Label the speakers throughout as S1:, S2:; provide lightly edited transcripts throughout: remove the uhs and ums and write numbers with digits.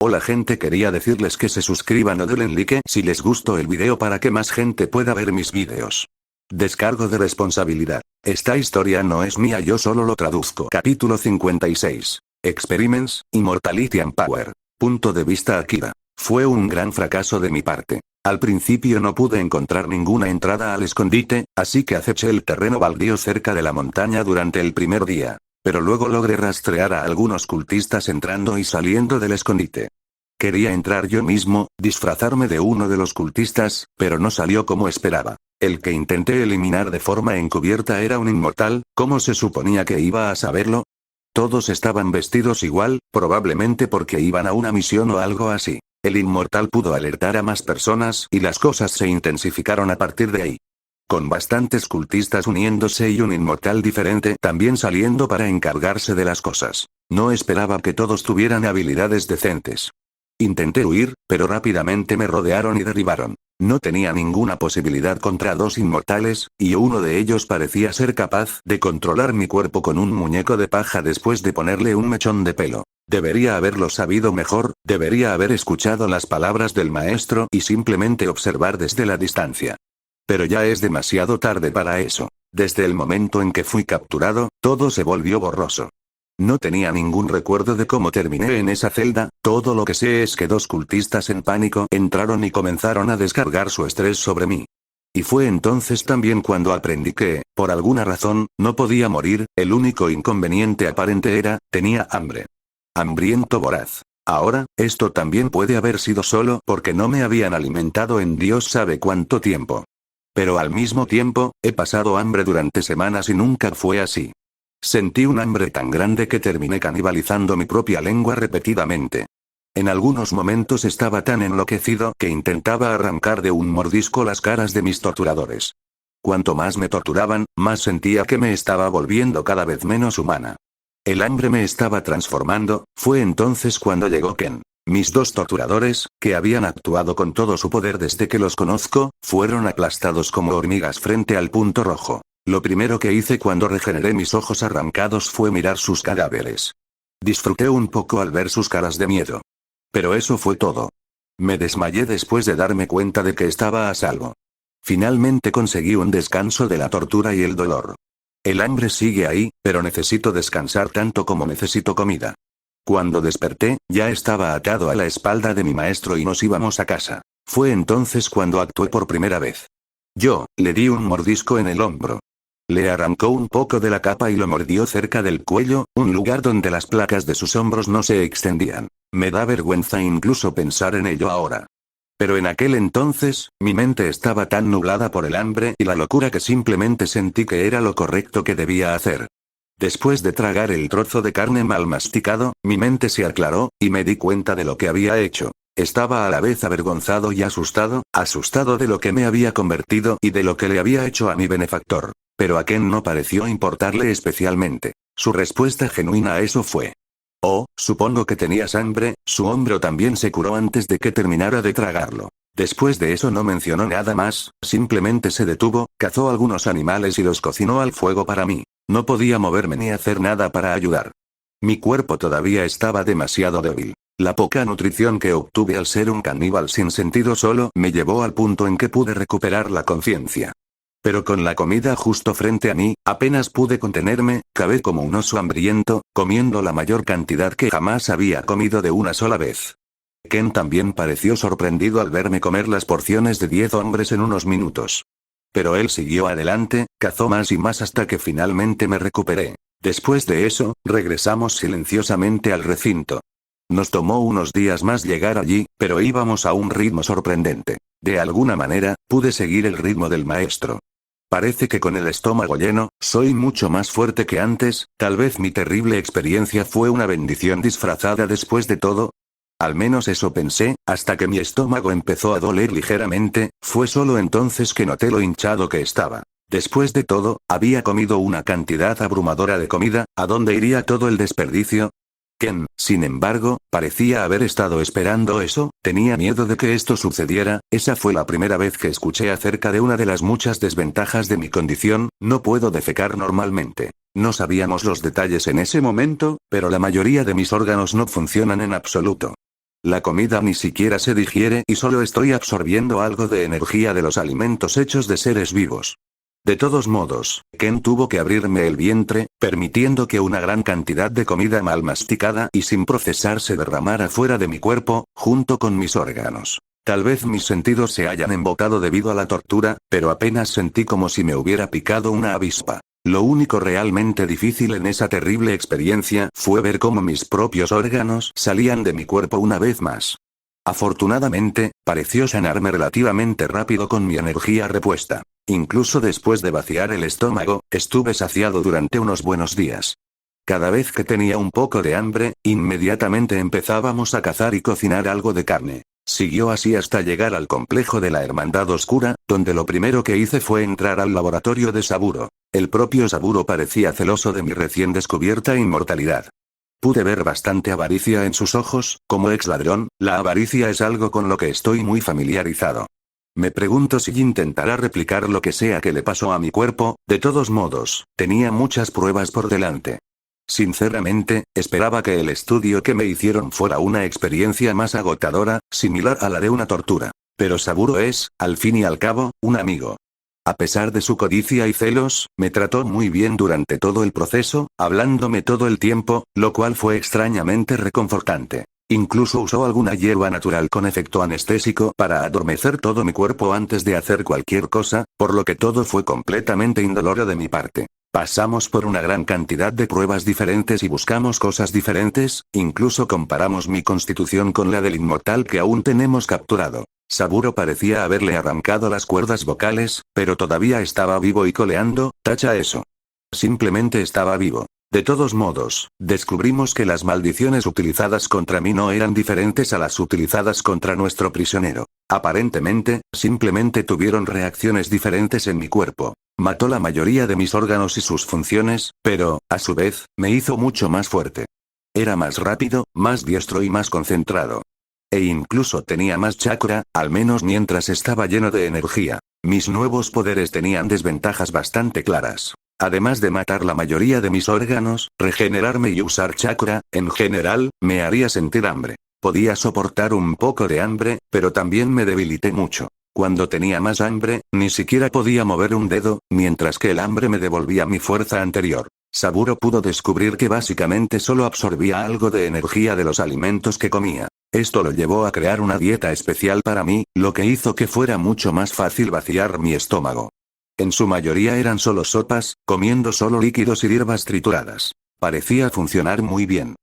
S1: Hola gente, quería decirles que se suscriban o denle like si les gustó el video para que más gente pueda ver mis videos. Descargo de responsabilidad. Esta historia no es mía, yo solo lo traduzco. Capítulo 56. Experiments, Immortality and Power. Punto de vista Akira. Fue un gran fracaso de mi parte. Al principio no pude encontrar ninguna entrada al escondite, así que aceché el terreno baldío cerca de la montaña durante el primer día. Pero luego logré rastrear a algunos cultistas entrando y saliendo del escondite. Quería entrar yo mismo, disfrazarme de uno de los cultistas, pero no salió como esperaba. El que intenté eliminar de forma encubierta era un inmortal, ¿cómo se suponía que iba a saberlo? Todos estaban vestidos igual, probablemente porque iban a una misión o algo así. El inmortal pudo alertar a más personas y las cosas se intensificaron a partir de ahí. Con bastantes cultistas uniéndose y un inmortal diferente también saliendo para encargarse de las cosas. No esperaba que todos tuvieran habilidades decentes. Intenté huir, pero rápidamente me rodearon y derribaron. No tenía ninguna posibilidad contra dos inmortales, y uno de ellos parecía ser capaz de controlar mi cuerpo con un muñeco de paja después de ponerle un mechón de pelo. Debería haberlo sabido mejor, debería haber escuchado las palabras del maestro y simplemente observar desde la distancia. Pero ya es demasiado tarde para eso. Desde el momento en que fui capturado, todo se volvió borroso. No tenía ningún recuerdo de cómo terminé en esa celda, todo lo que sé es que dos cultistas en pánico entraron y comenzaron a descargar su estrés sobre mí. Y fue entonces también cuando aprendí que, por alguna razón, no podía morir, el único inconveniente aparente era, tenía hambre. Hambriento voraz. Ahora, esto también puede haber sido solo porque no me habían alimentado en Dios sabe cuánto tiempo. Pero al mismo tiempo, he pasado hambre durante semanas y nunca fue así. Sentí un hambre tan grande que terminé canibalizando mi propia lengua repetidamente. En algunos momentos estaba tan enloquecido que intentaba arrancar de un mordisco las caras de mis torturadores. Cuanto más me torturaban, más sentía que me estaba volviendo cada vez menos humana. El hambre me estaba transformando, fue entonces cuando llegó Ken. Mis dos torturadores, que habían actuado con todo su poder desde que los conozco, fueron aplastados como hormigas frente al punto rojo. Lo primero que hice cuando regeneré mis ojos arrancados fue mirar sus cadáveres. Disfruté un poco al ver sus caras de miedo. Pero eso fue todo. Me desmayé después de darme cuenta de que estaba a salvo. Finalmente conseguí un descanso de la tortura y el dolor. El hambre sigue ahí, pero necesito descansar tanto como necesito comida. Cuando desperté, ya estaba atado a la espalda de mi maestro y nos íbamos a casa. Fue entonces cuando actué por primera vez. Yo, le di un mordisco en el hombro. Le arrancó un poco de la capa y lo mordió cerca del cuello, un lugar donde las placas de sus hombros no se extendían. Me da vergüenza incluso pensar en ello ahora. Pero en aquel entonces, mi mente estaba tan nublada por el hambre y la locura que simplemente sentí que era lo correcto que debía hacer. Después de tragar el trozo de carne mal masticado, mi mente se aclaró, y me di cuenta de lo que había hecho. Estaba a la vez avergonzado y asustado de lo que me había convertido y de lo que le había hecho a mi benefactor. Pero a Ken no pareció importarle especialmente. Su respuesta genuina a eso fue: oh, supongo que tenías hambre. Su hombro también se curó antes de que terminara de tragarlo. Después de eso no mencionó nada más, simplemente se detuvo, cazó algunos animales y los cocinó al fuego para mí. No podía moverme ni hacer nada para ayudar. Mi cuerpo todavía estaba demasiado débil. La poca nutrición que obtuve al ser un caníbal sin sentido solo me llevó al punto en que pude recuperar la conciencia. Pero con la comida justo frente a mí, apenas pude contenerme, cabé como un oso hambriento, comiendo la mayor cantidad que jamás había comido de una sola vez. Ken también pareció sorprendido al verme comer las porciones de 10 hombres en unos minutos. Pero él siguió adelante, cazó más y más hasta que finalmente me recuperé. Después de eso, regresamos silenciosamente al recinto. Nos tomó unos días más llegar allí, pero íbamos a un ritmo sorprendente. De alguna manera, pude seguir el ritmo del maestro. Parece que con el estómago lleno, soy mucho más fuerte que antes, tal vez mi terrible experiencia fue una bendición disfrazada después de todo. Al menos eso pensé, hasta que mi estómago empezó a doler ligeramente, fue solo entonces que noté lo hinchado que estaba. Después de todo, había comido una cantidad abrumadora de comida, ¿a dónde iría todo el desperdicio? Ken, sin embargo, parecía haber estado esperando eso, tenía miedo de que esto sucediera. Esa fue la primera vez que escuché acerca de una de las muchas desventajas de mi condición: no puedo defecar normalmente. No sabíamos los detalles en ese momento, pero la mayoría de mis órganos no funcionan en absoluto. La comida ni siquiera se digiere y solo estoy absorbiendo algo de energía de los alimentos hechos de seres vivos. De todos modos, Ken tuvo que abrirme el vientre, permitiendo que una gran cantidad de comida mal masticada y sin procesar se derramara fuera de mi cuerpo, junto con mis órganos. Tal vez mis sentidos se hayan embotado debido a la tortura, pero apenas sentí como si me hubiera picado una avispa. Lo único realmente difícil en esa terrible experiencia fue ver cómo mis propios órganos salían de mi cuerpo una vez más. Afortunadamente, pareció sanarme relativamente rápido con mi energía repuesta. Incluso después de vaciar el estómago, estuve saciado durante unos buenos días. Cada vez que tenía un poco de hambre, inmediatamente empezábamos a cazar y cocinar algo de carne. Siguió así hasta llegar al complejo de la Hermandad Oscura, donde lo primero que hice fue entrar al laboratorio de Saburo. El propio Saburo parecía celoso de mi recién descubierta inmortalidad. Pude ver bastante avaricia en sus ojos. Como ex ladrón, la avaricia es algo con lo que estoy muy familiarizado. Me pregunto si intentará replicar lo que sea que le pasó a mi cuerpo. De todos modos, tenía muchas pruebas por delante. Sinceramente, esperaba que el estudio que me hicieron fuera una experiencia más agotadora, similar a la de una tortura. Pero Saburo es, al fin y al cabo, un amigo. A pesar de su codicia y celos, me trató muy bien durante todo el proceso, hablándome todo el tiempo, lo cual fue extrañamente reconfortante. Incluso usó alguna hierba natural con efecto anestésico para adormecer todo mi cuerpo antes de hacer cualquier cosa, por lo que todo fue completamente indoloro de mi parte. Pasamos por una gran cantidad de pruebas diferentes y buscamos cosas diferentes, incluso comparamos mi constitución con la del inmortal que aún tenemos capturado. Saburo parecía haberle arrancado las cuerdas vocales, pero todavía estaba vivo y coleando. Tacha eso. Simplemente estaba vivo. De todos modos, descubrimos que las maldiciones utilizadas contra mí no eran diferentes a las utilizadas contra nuestro prisionero. Aparentemente, simplemente tuvieron reacciones diferentes en mi cuerpo. Mató la mayoría de mis órganos y sus funciones, pero, a su vez, me hizo mucho más fuerte. Era más rápido, más diestro y más concentrado. E incluso tenía más chakra, al menos mientras estaba lleno de energía. Mis nuevos poderes tenían desventajas bastante claras. Además de matar la mayoría de mis órganos, regenerarme y usar chakra, en general, me haría sentir hambre. Podía soportar un poco de hambre, pero también me debilité mucho. Cuando tenía más hambre, ni siquiera podía mover un dedo, mientras que el hambre me devolvía mi fuerza anterior. Saburo pudo descubrir que básicamente solo absorbía algo de energía de los alimentos que comía. Esto lo llevó a crear una dieta especial para mí, lo que hizo que fuera mucho más fácil vaciar mi estómago. En su mayoría eran solo sopas, comiendo solo líquidos y hierbas trituradas. Parecía funcionar muy bien.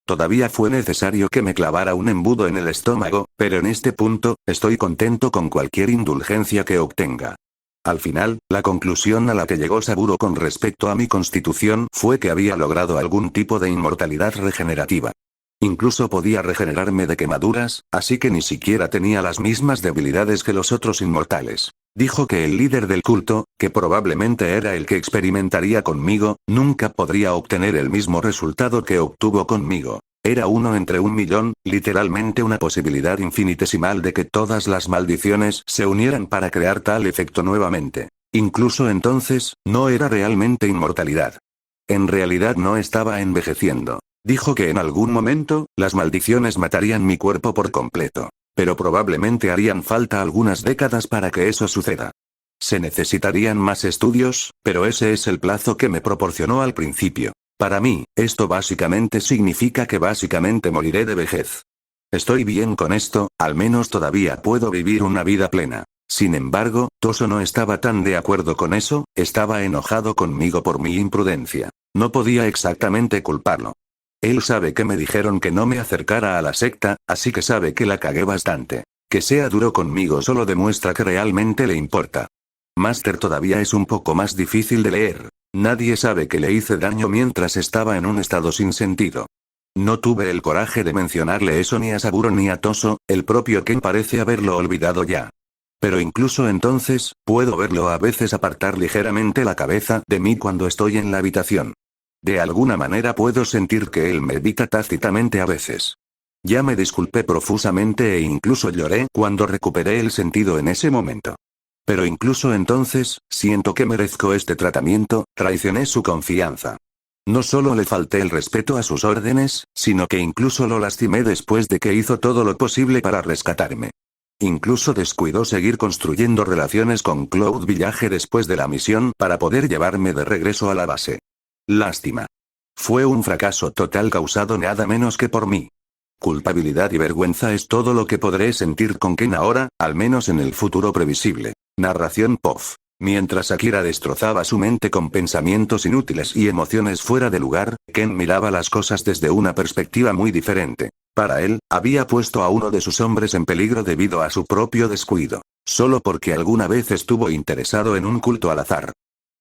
S1: Todavía fue necesario que me clavara un embudo en el estómago, pero en este punto, estoy contento con cualquier indulgencia que obtenga. Al final, la conclusión a la que llegó Saburo con respecto a mi constitución fue que había logrado algún tipo de inmortalidad regenerativa. Incluso podía regenerarme de quemaduras, así que ni siquiera tenía las mismas debilidades que los otros inmortales. Dijo que el líder del culto, que probablemente era el que experimentaría conmigo, nunca podría obtener el mismo resultado que obtuvo conmigo. Era uno entre 1.000.000, literalmente una posibilidad infinitesimal de que todas las maldiciones se unieran para crear tal efecto nuevamente. Incluso entonces, no era realmente inmortalidad. En realidad no estaba envejeciendo. Dijo que en algún momento, las maldiciones matarían mi cuerpo por completo. Pero probablemente harían falta algunas décadas para que eso suceda. Se necesitarían más estudios, pero ese es el plazo que me proporcionó al principio. Para mí, esto básicamente significa que básicamente moriré de vejez. Estoy bien con esto, al menos todavía puedo vivir una vida plena. Sin embargo, Toso no estaba tan de acuerdo con eso, estaba enojado conmigo por mi imprudencia. No podía exactamente culparlo. Él sabe que me dijeron que no me acercara a la secta, así que sabe que la cagué bastante. Que sea duro conmigo solo demuestra que realmente le importa. Master todavía es un poco más difícil de leer. Nadie sabe que le hice daño mientras estaba en un estado sin sentido. No tuve el coraje de mencionarle eso ni a Saburo ni a Toso, el propio Ken parece haberlo olvidado ya. Pero incluso entonces, puedo verlo a veces apartar ligeramente la cabeza de mí cuando estoy en la habitación. De alguna manera puedo sentir que él me evita tácitamente a veces. Ya me disculpé profusamente e incluso lloré cuando recuperé el sentido en ese momento. Pero incluso entonces, siento que merezco este tratamiento, traicioné su confianza. No solo le falté el respeto a sus órdenes, sino que incluso lo lastimé después de que hizo todo lo posible para rescatarme. Incluso descuidó seguir construyendo relaciones con Cloud Village después de la misión para poder llevarme de regreso a la base. Lástima. Fue un fracaso total causado nada menos que por mí. Culpabilidad y vergüenza es todo lo que podré sentir con Ken ahora, al menos en el futuro previsible. Narración POV. Mientras Akira destrozaba su mente con pensamientos inútiles y emociones fuera de lugar, Ken miraba las cosas desde una perspectiva muy diferente. Para él, había puesto a uno de sus hombres en peligro debido a su propio descuido. Solo porque alguna vez estuvo interesado en un culto al azar.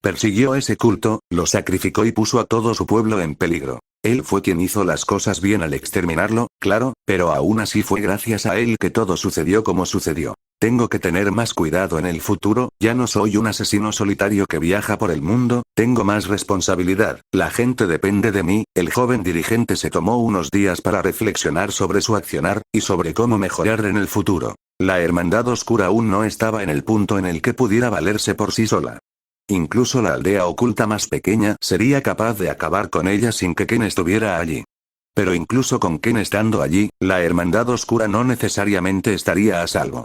S1: Persiguió ese culto, lo sacrificó y puso a todo su pueblo en peligro. Él fue quien hizo las cosas bien al exterminarlo, claro, pero aún así fue gracias a él que todo sucedió como sucedió. Tengo que tener más cuidado en el futuro, ya no soy un asesino solitario que viaja por el mundo, tengo más responsabilidad, la gente depende de mí. El joven dirigente se tomó unos días para reflexionar sobre su accionar, y sobre cómo mejorar en el futuro. La Hermandad Oscura aún no estaba en el punto en el que pudiera valerse por sí sola. Incluso la aldea oculta más pequeña sería capaz de acabar con ella sin que Ken estuviera allí. Pero incluso con Ken estando allí, la Hermandad Oscura no necesariamente estaría a salvo.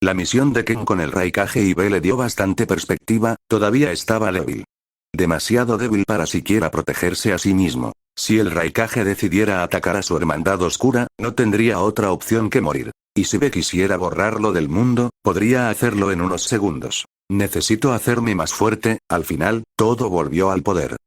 S1: La misión de Ken con el Raikage y B le dio bastante perspectiva, todavía estaba débil. Demasiado débil para siquiera protegerse a sí mismo. Si el Raikage decidiera atacar a su Hermandad Oscura, no tendría otra opción que morir. Y si B quisiera borrarlo del mundo, podría hacerlo en unos segundos. Necesito hacerme más fuerte. Al final, todo volvió al poder.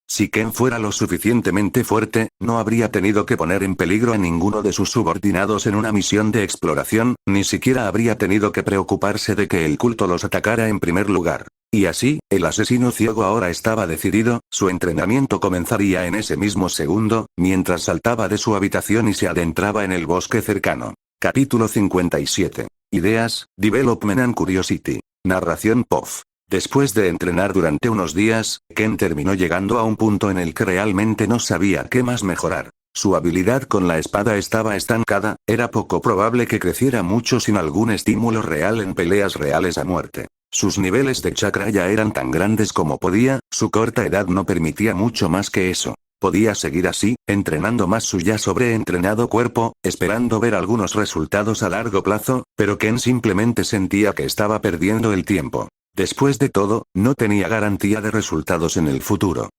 S1: Si Ken fuera lo suficientemente fuerte, no habría tenido que poner en peligro a ninguno de sus subordinados en una misión de exploración, ni siquiera habría tenido que preocuparse de que el culto los atacara en primer lugar. Y así, el asesino ciego ahora estaba decidido, su entrenamiento comenzaría en ese mismo segundo, mientras saltaba de su habitación y se adentraba en el bosque cercano. Capítulo 57. Ideas, Development and Curiosity. Narración POV. Después de entrenar durante unos días, Ken terminó llegando a un punto en el que realmente no sabía qué más mejorar. Su habilidad con la espada estaba estancada, era poco probable que creciera mucho sin algún estímulo real en peleas reales a muerte. Sus niveles de chakra ya eran tan grandes como podía, su corta edad no permitía mucho más que eso. Podía seguir así, entrenando más su ya sobreentrenado cuerpo, esperando ver algunos resultados a largo plazo, pero Ken simplemente sentía que estaba perdiendo el tiempo. Después de todo, no tenía garantía de resultados en el futuro.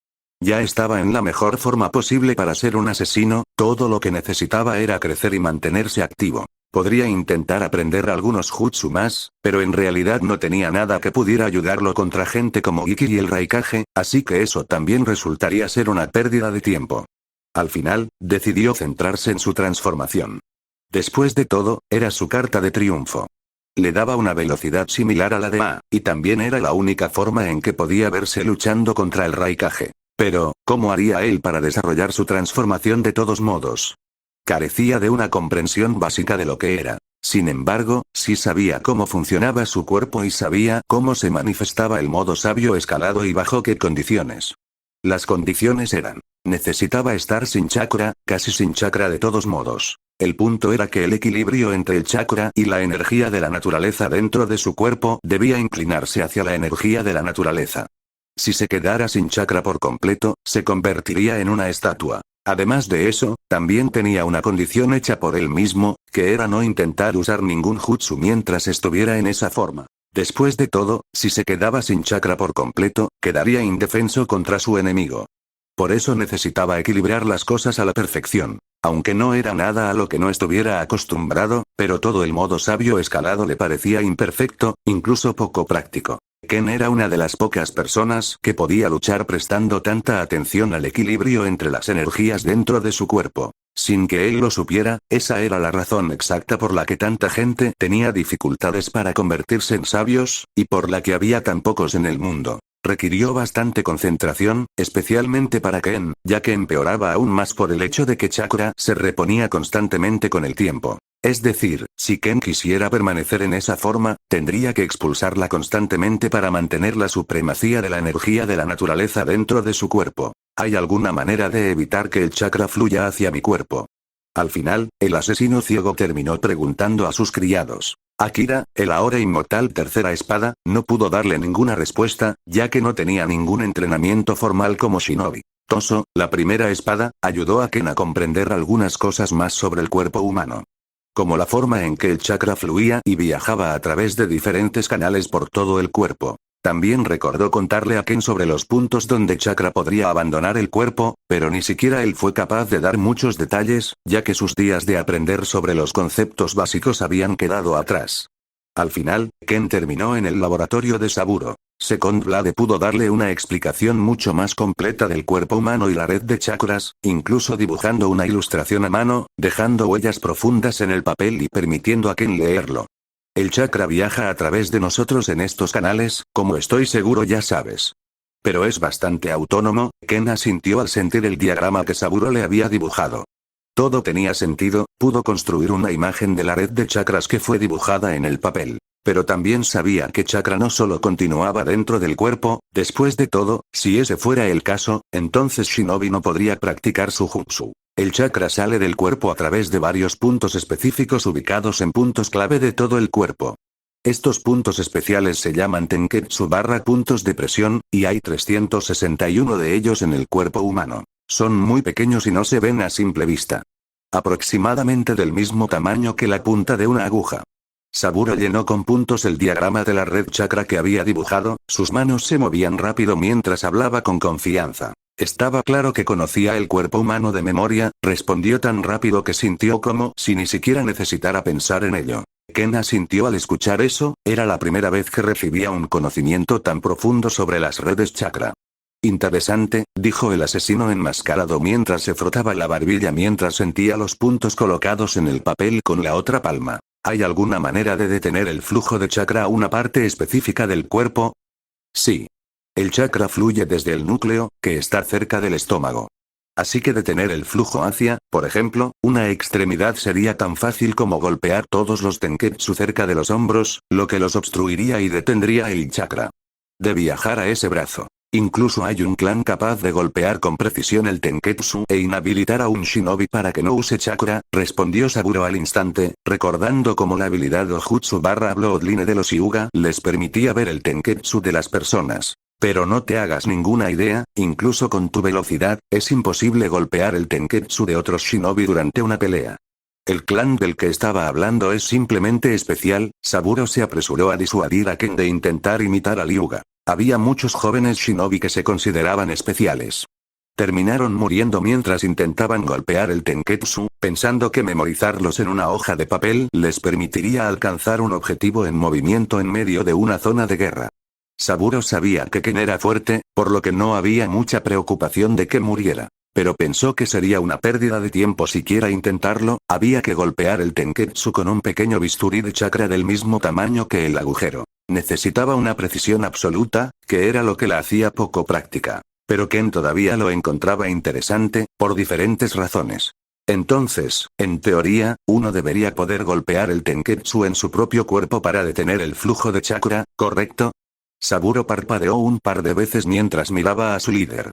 S1: Ya estaba en la mejor forma posible para ser un asesino, todo lo que necesitaba era crecer y mantenerse activo. Podría intentar aprender algunos jutsu más, pero en realidad no tenía nada que pudiera ayudarlo contra gente como Iki y el Raikage, así que eso también resultaría ser una pérdida de tiempo. Al final, decidió centrarse en su transformación. Después de todo, era su carta de triunfo. Le daba una velocidad similar a la de A, y también era la única forma en que podía verse luchando contra el Raikage. Pero, ¿cómo haría él para desarrollar su transformación de todos modos? Carecía de una comprensión básica de lo que era. Sin embargo, sí sabía cómo funcionaba su cuerpo y sabía cómo se manifestaba el modo sabio escalado y bajo qué condiciones. Las condiciones eran: necesitaba estar sin chakra, casi sin chakra de todos modos. El punto era que el equilibrio entre el chakra y la energía de la naturaleza dentro de su cuerpo debía inclinarse hacia la energía de la naturaleza. Si se quedara sin chakra por completo, se convertiría en una estatua. Además de eso, también tenía una condición hecha por él mismo, que era no intentar usar ningún jutsu mientras estuviera en esa forma. Después de todo, si se quedaba sin chakra por completo, quedaría indefenso contra su enemigo. Por eso necesitaba equilibrar las cosas a la perfección. Aunque no era nada a lo que no estuviera acostumbrado, pero todo el modo sabio escalado le parecía imperfecto, incluso poco práctico. Ken era una de las pocas personas que podía luchar prestando tanta atención al equilibrio entre las energías dentro de su cuerpo. Sin que él lo supiera, esa era la razón exacta por la que tanta gente tenía dificultades para convertirse en sabios, y por la que había tan pocos en el mundo. Requirió bastante concentración, especialmente para Ken, ya que empeoraba aún más por el hecho de que chakra se reponía constantemente con el tiempo. Es decir, si Ken quisiera permanecer en esa forma, tendría que expulsarla constantemente para mantener la supremacía de la energía de la naturaleza dentro de su cuerpo. ¿Hay alguna manera de evitar que el chakra fluya hacia mi cuerpo? Al final, el asesino ciego terminó preguntando a sus criados. Akira, el ahora inmortal tercera espada, no pudo darle ninguna respuesta, ya que no tenía ningún entrenamiento formal como shinobi. Toso, la primera espada, ayudó a Ken a comprender algunas cosas más sobre el cuerpo humano. Como la forma en que el chakra fluía y viajaba a través de diferentes canales por todo el cuerpo. También recordó contarle a Ken sobre los puntos donde chakra podría abandonar el cuerpo, pero ni siquiera él fue capaz de dar muchos detalles, ya que sus días de aprender sobre los conceptos básicos habían quedado atrás. Al final, Ken terminó en el laboratorio de Saburo. Second Blade pudo darle una explicación mucho más completa del cuerpo humano y la red de chakras, incluso dibujando una ilustración a mano, dejando huellas profundas en el papel y permitiendo a Ken leerlo. El chakra viaja a través de nosotros en estos canales, como estoy seguro ya sabes. Pero es bastante autónomo, Ken asintió al sentir el diagrama que Saburo le había dibujado. Todo tenía sentido, pudo construir una imagen de la red de chakras que fue dibujada en el papel. Pero también sabía que chakra no solo continuaba dentro del cuerpo, después de todo, si ese fuera el caso, entonces Shinobi no podría practicar su jutsu. El chakra sale del cuerpo a través de varios puntos específicos ubicados en puntos clave de todo el cuerpo. Estos puntos especiales se llaman tenketsu / puntos de presión, y hay 361 de ellos en el cuerpo humano. Son muy pequeños y no se ven a simple vista. Aproximadamente del mismo tamaño que la punta de una aguja. Saburo llenó con puntos el diagrama de la red chakra que había dibujado, sus manos se movían rápido mientras hablaba con confianza. Estaba claro que conocía el cuerpo humano de memoria, respondió tan rápido que sintió como si ni siquiera necesitara pensar en ello. Ken asintió al escuchar eso, era la primera vez que recibía un conocimiento tan profundo sobre las redes chakra. Interesante, dijo el asesino enmascarado mientras se frotaba la barbilla mientras sentía los puntos colocados en el papel con la otra palma. ¿Hay alguna manera de detener el flujo de chakra a una parte específica del cuerpo? Sí. El chakra fluye desde el núcleo, que está cerca del estómago. Así que detener el flujo hacia, por ejemplo, una extremidad sería tan fácil como golpear todos los tenketsu cerca de los hombros, lo que los obstruiría y detendría el chakra. De viajar a ese brazo. Incluso hay un clan capaz de golpear con precisión el tenketsu e inhabilitar a un shinobi para que no use chakra, respondió Saburo al instante, recordando cómo la habilidad Dojutsu / Bloodline de los Hyuga les permitía ver el tenketsu de las personas. Pero no te hagas ninguna idea, incluso con tu velocidad, es imposible golpear el tenketsu de otros shinobi durante una pelea. El clan del que estaba hablando es simplemente especial, Saburo se apresuró a disuadir a Ken de intentar imitar al Hyuga. Había muchos jóvenes shinobi que se consideraban especiales. Terminaron muriendo mientras intentaban golpear el tenketsu, pensando que memorizarlos en una hoja de papel les permitiría alcanzar un objetivo en movimiento en medio de una zona de guerra. Saburo sabía que Ken era fuerte, por lo que no había mucha preocupación de que muriera. Pero pensó que sería una pérdida de tiempo siquiera intentarlo, había que golpear el tenketsu con un pequeño bisturí de chakra del mismo tamaño que el agujero. Necesitaba una precisión absoluta, que era lo que la hacía poco práctica. Pero Ken todavía lo encontraba interesante, por diferentes razones. Entonces, en teoría, uno debería poder golpear el tenketsu en su propio cuerpo para detener el flujo de chakra, ¿correcto? Saburo parpadeó un par de veces mientras miraba a su líder.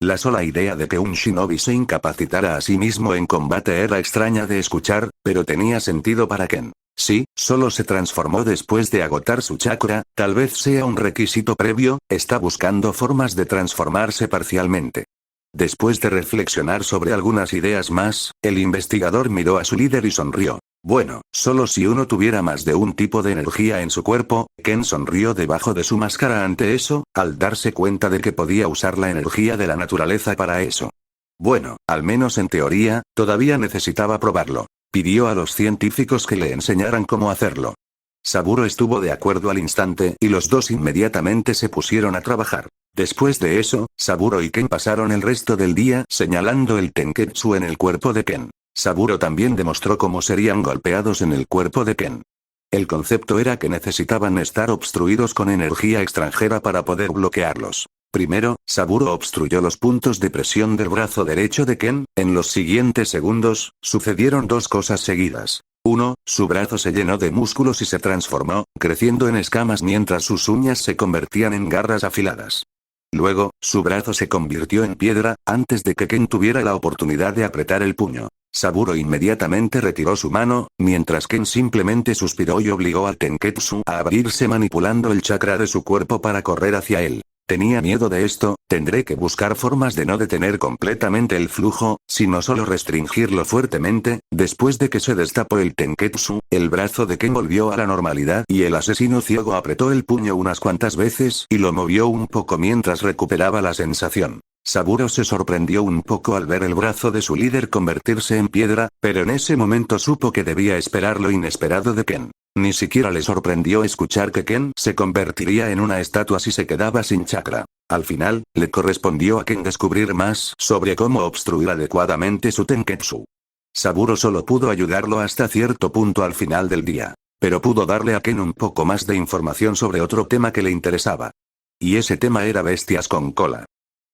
S1: La sola idea de que un shinobi se incapacitara a sí mismo en combate era extraña de escuchar, pero tenía sentido para Ken. Sí, solo se transformó después de agotar su chakra, tal vez sea un requisito previo, está buscando formas de transformarse parcialmente. Después de reflexionar sobre algunas ideas más, el investigador miró a su líder y sonrió. Bueno, solo si uno tuviera más de un tipo de energía en su cuerpo, Ken sonrió debajo de su máscara ante eso, al darse cuenta de que podía usar la energía de la naturaleza para eso. Bueno, al menos en teoría, todavía necesitaba probarlo. Pidió a los científicos que le enseñaran cómo hacerlo. Saburo estuvo de acuerdo al instante y los dos inmediatamente se pusieron a trabajar. Después de eso, Saburo y Ken pasaron el resto del día señalando el tenketsu en el cuerpo de Ken. Saburo también demostró cómo serían golpeados en el cuerpo de Ken. El concepto era que necesitaban estar obstruidos con energía extranjera para poder bloquearlos. Primero, Saburo obstruyó los puntos de presión del brazo derecho de Ken, en los siguientes segundos, sucedieron dos cosas seguidas. 1. Su brazo se llenó de músculos y se transformó, creciendo en escamas mientras sus uñas se convertían en garras afiladas. Luego, su brazo se convirtió en piedra, antes de que Ken tuviera la oportunidad de apretar el puño. Saburo inmediatamente retiró su mano, mientras Ken simplemente suspiró y obligó al tenketsu a abrirse manipulando el chakra de su cuerpo para correr hacia él. Tenía miedo de esto, tendré que buscar formas de no detener completamente el flujo, sino solo restringirlo fuertemente. Después de que se destapó el Tenketsu, el brazo de Ken volvió a la normalidad y el asesino ciego apretó el puño unas cuantas veces y lo movió un poco mientras recuperaba la sensación. Saburo se sorprendió un poco al ver el brazo de su líder convertirse en piedra, pero en ese momento supo que debía esperar lo inesperado de Ken. Ni siquiera le sorprendió escuchar que Ken se convertiría en una estatua si se quedaba sin chakra. Al final, le correspondió a Ken descubrir más sobre cómo obstruir adecuadamente su Tenketsu. Saburo solo pudo ayudarlo hasta cierto punto al final del día. Pero pudo darle a Ken un poco más de información sobre otro tema que le interesaba. Y ese tema era bestias con cola.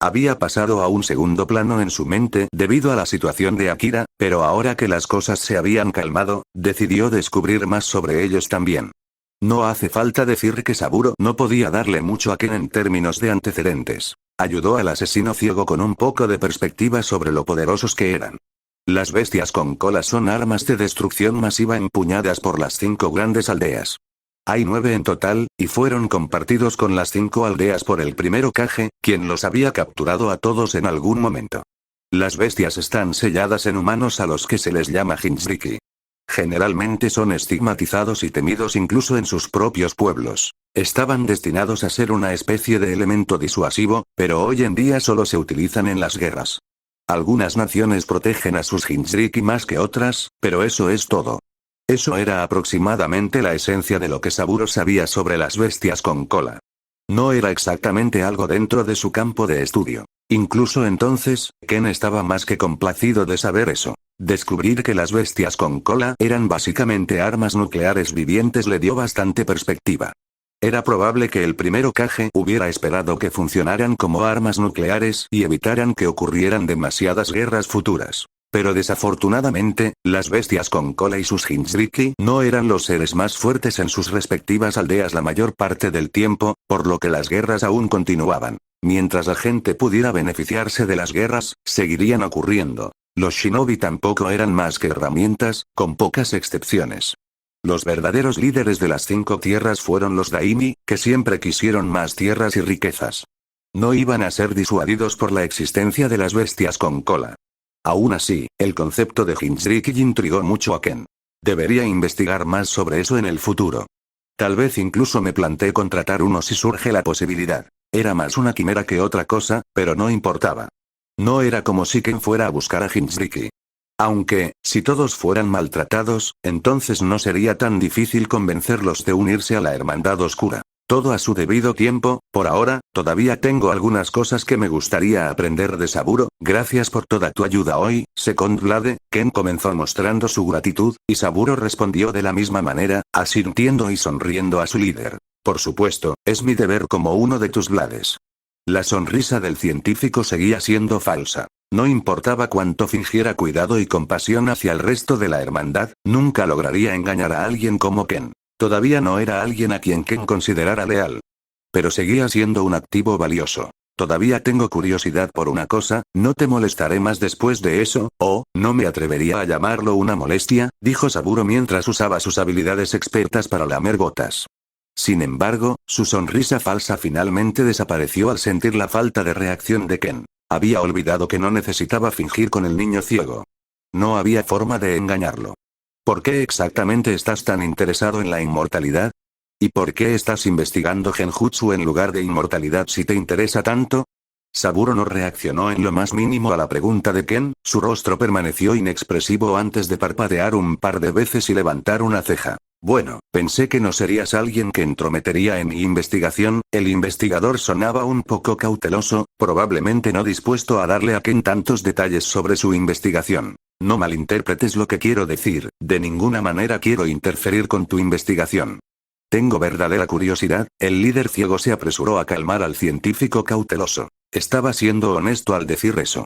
S1: Había pasado a un segundo plano en su mente debido a la situación de Akira, pero ahora que las cosas se habían calmado, decidió descubrir más sobre ellos también. No hace falta decir que Saburo no podía darle mucho a Ken en términos de antecedentes. Ayudó al asesino ciego con un poco de perspectiva sobre lo poderosos que eran. Las bestias con cola son armas de destrucción masiva empuñadas por las 5 grandes aldeas. Hay 9 en total, y fueron compartidos con las 5 aldeas por el primer Hokage, quien los había capturado a todos en algún momento. Las bestias están selladas en humanos a los que se les llama Jinchuriki. Generalmente son estigmatizados y temidos incluso en sus propios pueblos. Estaban destinados a ser una especie de elemento disuasivo, pero hoy en día solo se utilizan en las guerras. Algunas naciones protegen a sus Jinchuriki más que otras, pero eso es todo. Eso era aproximadamente la esencia de lo que Saburo sabía sobre las bestias con cola. No era exactamente algo dentro de su campo de estudio. Incluso entonces, Ken estaba más que complacido de saber eso. Descubrir que las bestias con cola eran básicamente armas nucleares vivientes le dio bastante perspectiva. Era probable que el primer Hokage hubiera esperado que funcionaran como armas nucleares y evitaran que ocurrieran demasiadas guerras futuras. Pero desafortunadamente, las bestias con cola y sus Jinchuriki no eran los seres más fuertes en sus respectivas aldeas la mayor parte del tiempo, por lo que las guerras aún continuaban. Mientras la gente pudiera beneficiarse de las guerras, seguirían ocurriendo. Los shinobi tampoco eran más que herramientas, con pocas excepciones. Los verdaderos líderes de las 5 tierras fueron los daimi, que siempre quisieron más tierras y riquezas. No iban a ser disuadidos por la existencia de las bestias con cola. Aún así, el concepto de Jinchuriki intrigó mucho a Ken. Debería investigar más sobre eso en el futuro. Tal vez incluso me planteé contratar uno si surge la posibilidad. Era más una quimera que otra cosa, pero no importaba. No era como si Ken fuera a buscar a Jinchuriki. Aunque, si todos fueran maltratados, entonces no sería tan difícil convencerlos de unirse a la Hermandad Oscura. Todo a su debido tiempo. Por ahora, todavía tengo algunas cosas que me gustaría aprender de Saburo. Gracias por toda tu ayuda hoy, Second Blade. Ken comenzó mostrando su gratitud, y Saburo respondió de la misma manera, asintiendo y sonriendo a su líder. Por supuesto, es mi deber como uno de tus Blades. La sonrisa del científico seguía siendo falsa. No importaba cuánto fingiera cuidado y compasión hacia el resto de la hermandad, nunca lograría engañar a alguien como Ken. Todavía no era alguien a quien Ken considerara leal. Pero seguía siendo un activo valioso. Todavía tengo curiosidad por una cosa, no te molestaré más después de eso, no me atrevería a llamarlo una molestia, dijo Saburo mientras usaba sus habilidades expertas para lamer gotas. Sin embargo, su sonrisa falsa finalmente desapareció al sentir la falta de reacción de Ken. Había olvidado que no necesitaba fingir con el niño ciego. No había forma de engañarlo. ¿Por qué exactamente estás tan interesado en la inmortalidad? ¿Y por qué estás investigando genjutsu en lugar de inmortalidad si te interesa tanto? Saburo no reaccionó en lo más mínimo a la pregunta de Ken, su rostro permaneció inexpresivo antes de parpadear un par de veces y levantar una ceja. Bueno, pensé que no serías alguien que entrometería en mi investigación. El investigador sonaba un poco cauteloso, probablemente no dispuesto a darle a Ken tantos detalles sobre su investigación. No malinterpretes lo que quiero decir, de ninguna manera quiero interferir con tu investigación. Tengo verdadera curiosidad. El líder ciego se apresuró a calmar al científico cauteloso. Estaba siendo honesto al decir eso.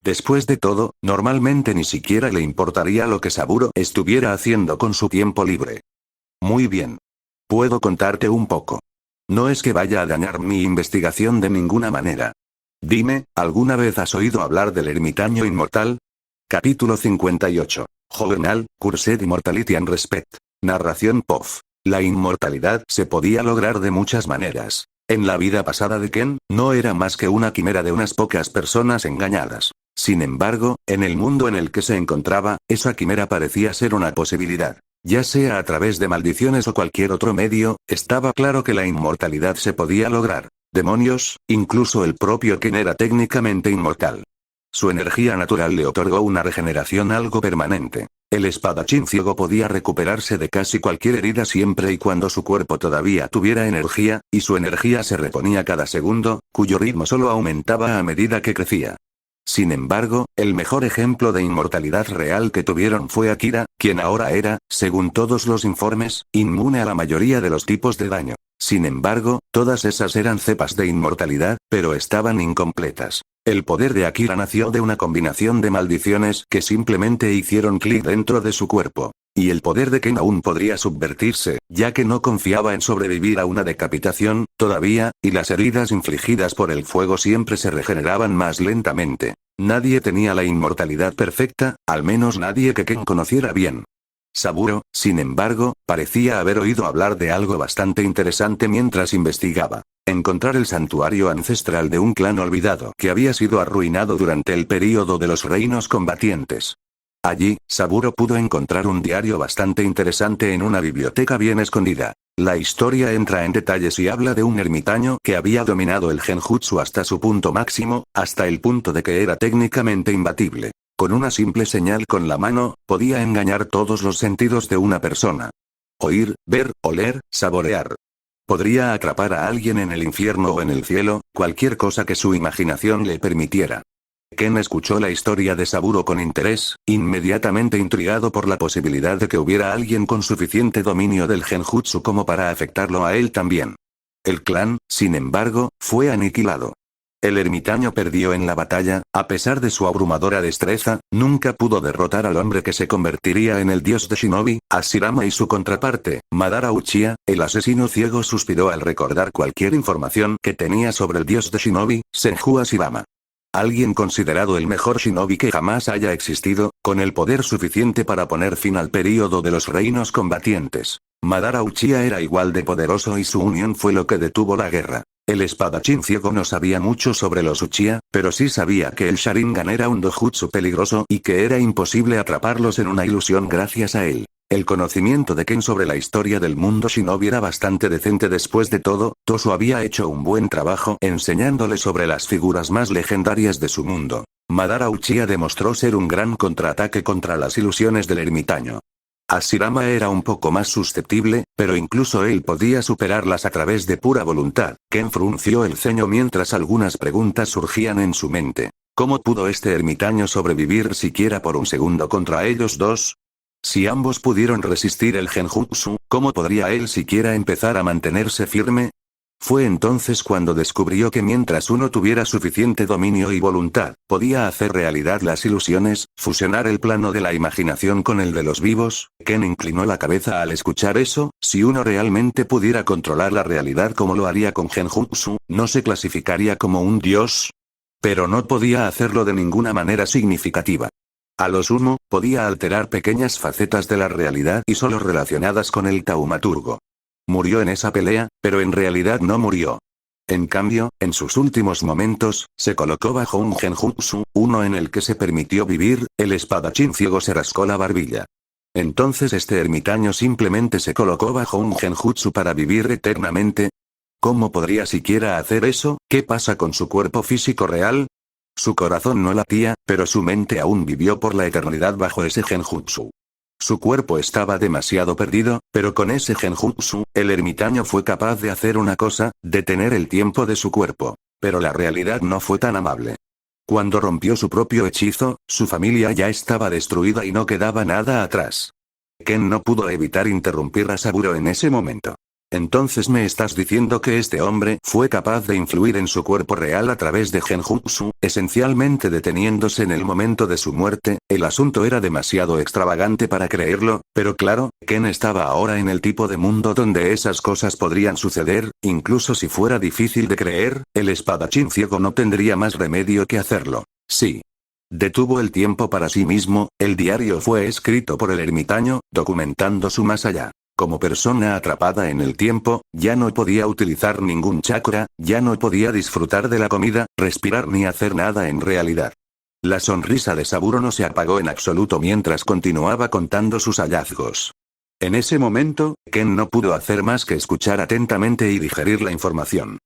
S1: Después de todo, normalmente ni siquiera le importaría lo que Saburo estuviera haciendo con su tiempo libre. Muy bien. Puedo contarte un poco. No es que vaya a dañar mi investigación de ninguna manera. Dime, ¿alguna vez has oído hablar del ermitaño inmortal? Capítulo 58. Journal, Cursed Immortality and Respect. Narración POF. La inmortalidad se podía lograr de muchas maneras. En la vida pasada de Ken, no era más que una quimera de unas pocas personas engañadas. Sin embargo, en el mundo en el que se encontraba, esa quimera parecía ser una posibilidad. Ya sea a través de maldiciones o cualquier otro medio, estaba claro que la inmortalidad se podía lograr. Demonios, incluso el propio Ken era técnicamente inmortal. Su energía natural le otorgó una regeneración algo permanente. El espadachín ciego podía recuperarse de casi cualquier herida siempre y cuando su cuerpo todavía tuviera energía, y su energía se reponía cada segundo, cuyo ritmo solo aumentaba a medida que crecía. Sin embargo, el mejor ejemplo de inmortalidad real que tuvieron fue Akira, quien ahora era, según todos los informes, inmune a la mayoría de los tipos de daño. Sin embargo, todas esas eran cepas de inmortalidad, pero estaban incompletas. El poder de Akira nació de una combinación de maldiciones que simplemente hicieron clic dentro de su cuerpo. Y el poder de Ken aún podría subvertirse, ya que no confiaba en sobrevivir a una decapitación, todavía, y las heridas infligidas por el fuego siempre se regeneraban más lentamente. Nadie tenía la inmortalidad perfecta, al menos nadie que Ken conociera bien. Saburo, sin embargo, parecía haber oído hablar de algo bastante interesante mientras investigaba. Encontrar el santuario ancestral de un clan olvidado que había sido arruinado durante el período de los reinos combatientes. Allí, Saburo pudo encontrar un diario bastante interesante en una biblioteca bien escondida. La historia entra en detalles y habla de un ermitaño que había dominado el genjutsu hasta su punto máximo, hasta el punto de que era técnicamente imbatible. Con una simple señal con la mano, podía engañar todos los sentidos de una persona. Oír, ver, oler, saborear. Podría atrapar a alguien en el infierno o en el cielo, cualquier cosa que su imaginación le permitiera. Ken escuchó la historia de Saburo con interés, inmediatamente intrigado por la posibilidad de que hubiera alguien con suficiente dominio del genjutsu como para afectarlo a él también. El clan, sin embargo, fue aniquilado. El ermitaño perdió en la batalla, a pesar de su abrumadora destreza, nunca pudo derrotar al hombre que se convertiría en el dios de Shinobi, Hashirama, y su contraparte, Madara Uchiha, el asesino ciego, suspiró al recordar cualquier información que tenía sobre el dios de Shinobi, Senju Hashirama. Alguien considerado el mejor shinobi que jamás haya existido, con el poder suficiente para poner fin al período de los reinos combatientes. Madara Uchiha era igual de poderoso y su unión fue lo que detuvo la guerra. El espadachín ciego no sabía mucho sobre los Uchiha, pero sí sabía que el Sharingan era un dojutsu peligroso y que era imposible atraparlos en una ilusión gracias a él. El conocimiento de Ken sobre la historia del mundo shinobi era bastante decente. Después de todo, Tosu había hecho un buen trabajo enseñándole sobre las figuras más legendarias de su mundo. Madara Uchiha demostró ser un gran contraataque contra las ilusiones del ermitaño. Hashirama era un poco más susceptible, pero incluso él podía superarlas a través de pura voluntad. Ken frunció el ceño mientras algunas preguntas surgían en su mente. ¿Cómo pudo este ermitaño sobrevivir siquiera por un segundo contra ellos dos? Si ambos pudieron resistir el genjutsu, ¿cómo podría él siquiera empezar a mantenerse firme? Fue entonces cuando descubrió que mientras uno tuviera suficiente dominio y voluntad, podía hacer realidad las ilusiones, fusionar el plano de la imaginación con el de los vivos. Ken inclinó la cabeza al escuchar eso. Si uno realmente pudiera controlar la realidad como lo haría con genjutsu, ¿no se clasificaría como un dios? Pero no podía hacerlo de ninguna manera significativa. A lo sumo, podía alterar pequeñas facetas de la realidad y solo relacionadas con el taumaturgo. Murió en esa pelea, pero en realidad no murió. En cambio, en sus últimos momentos, se colocó bajo un genjutsu, uno en el que se permitió vivir. El espadachín ciego se rascó la barbilla. Entonces este ermitaño simplemente se colocó bajo un genjutsu para vivir eternamente. ¿Cómo podría siquiera hacer eso? ¿Qué pasa con su cuerpo físico real? Su corazón no latía, pero su mente aún vivió por la eternidad bajo ese genjutsu. Su cuerpo estaba demasiado perdido, pero con ese genjutsu, el ermitaño fue capaz de hacer una cosa: detener el tiempo de su cuerpo. Pero la realidad no fue tan amable. Cuando rompió su propio hechizo, su familia ya estaba destruida y no quedaba nada atrás. Ken no pudo evitar interrumpir a Saburo en ese momento. Entonces me estás diciendo que este hombre fue capaz de influir en su cuerpo real a través de genjutsu, esencialmente deteniéndose en el momento de su muerte. El asunto era demasiado extravagante para creerlo, pero claro, Ken estaba ahora en el tipo de mundo donde esas cosas podrían suceder, incluso si fuera difícil de creer. El espadachín ciego no tendría más remedio que hacerlo. Sí. Detuvo el tiempo para sí mismo. El diario fue escrito por el ermitaño, documentando su más allá. Como persona atrapada en el tiempo, ya no podía utilizar ningún chakra, ya no podía disfrutar de la comida, respirar ni hacer nada en realidad. La sonrisa de Saburo no se apagó en absoluto mientras continuaba contando sus hallazgos. En ese momento, Ken no pudo hacer más que escuchar atentamente y digerir la información.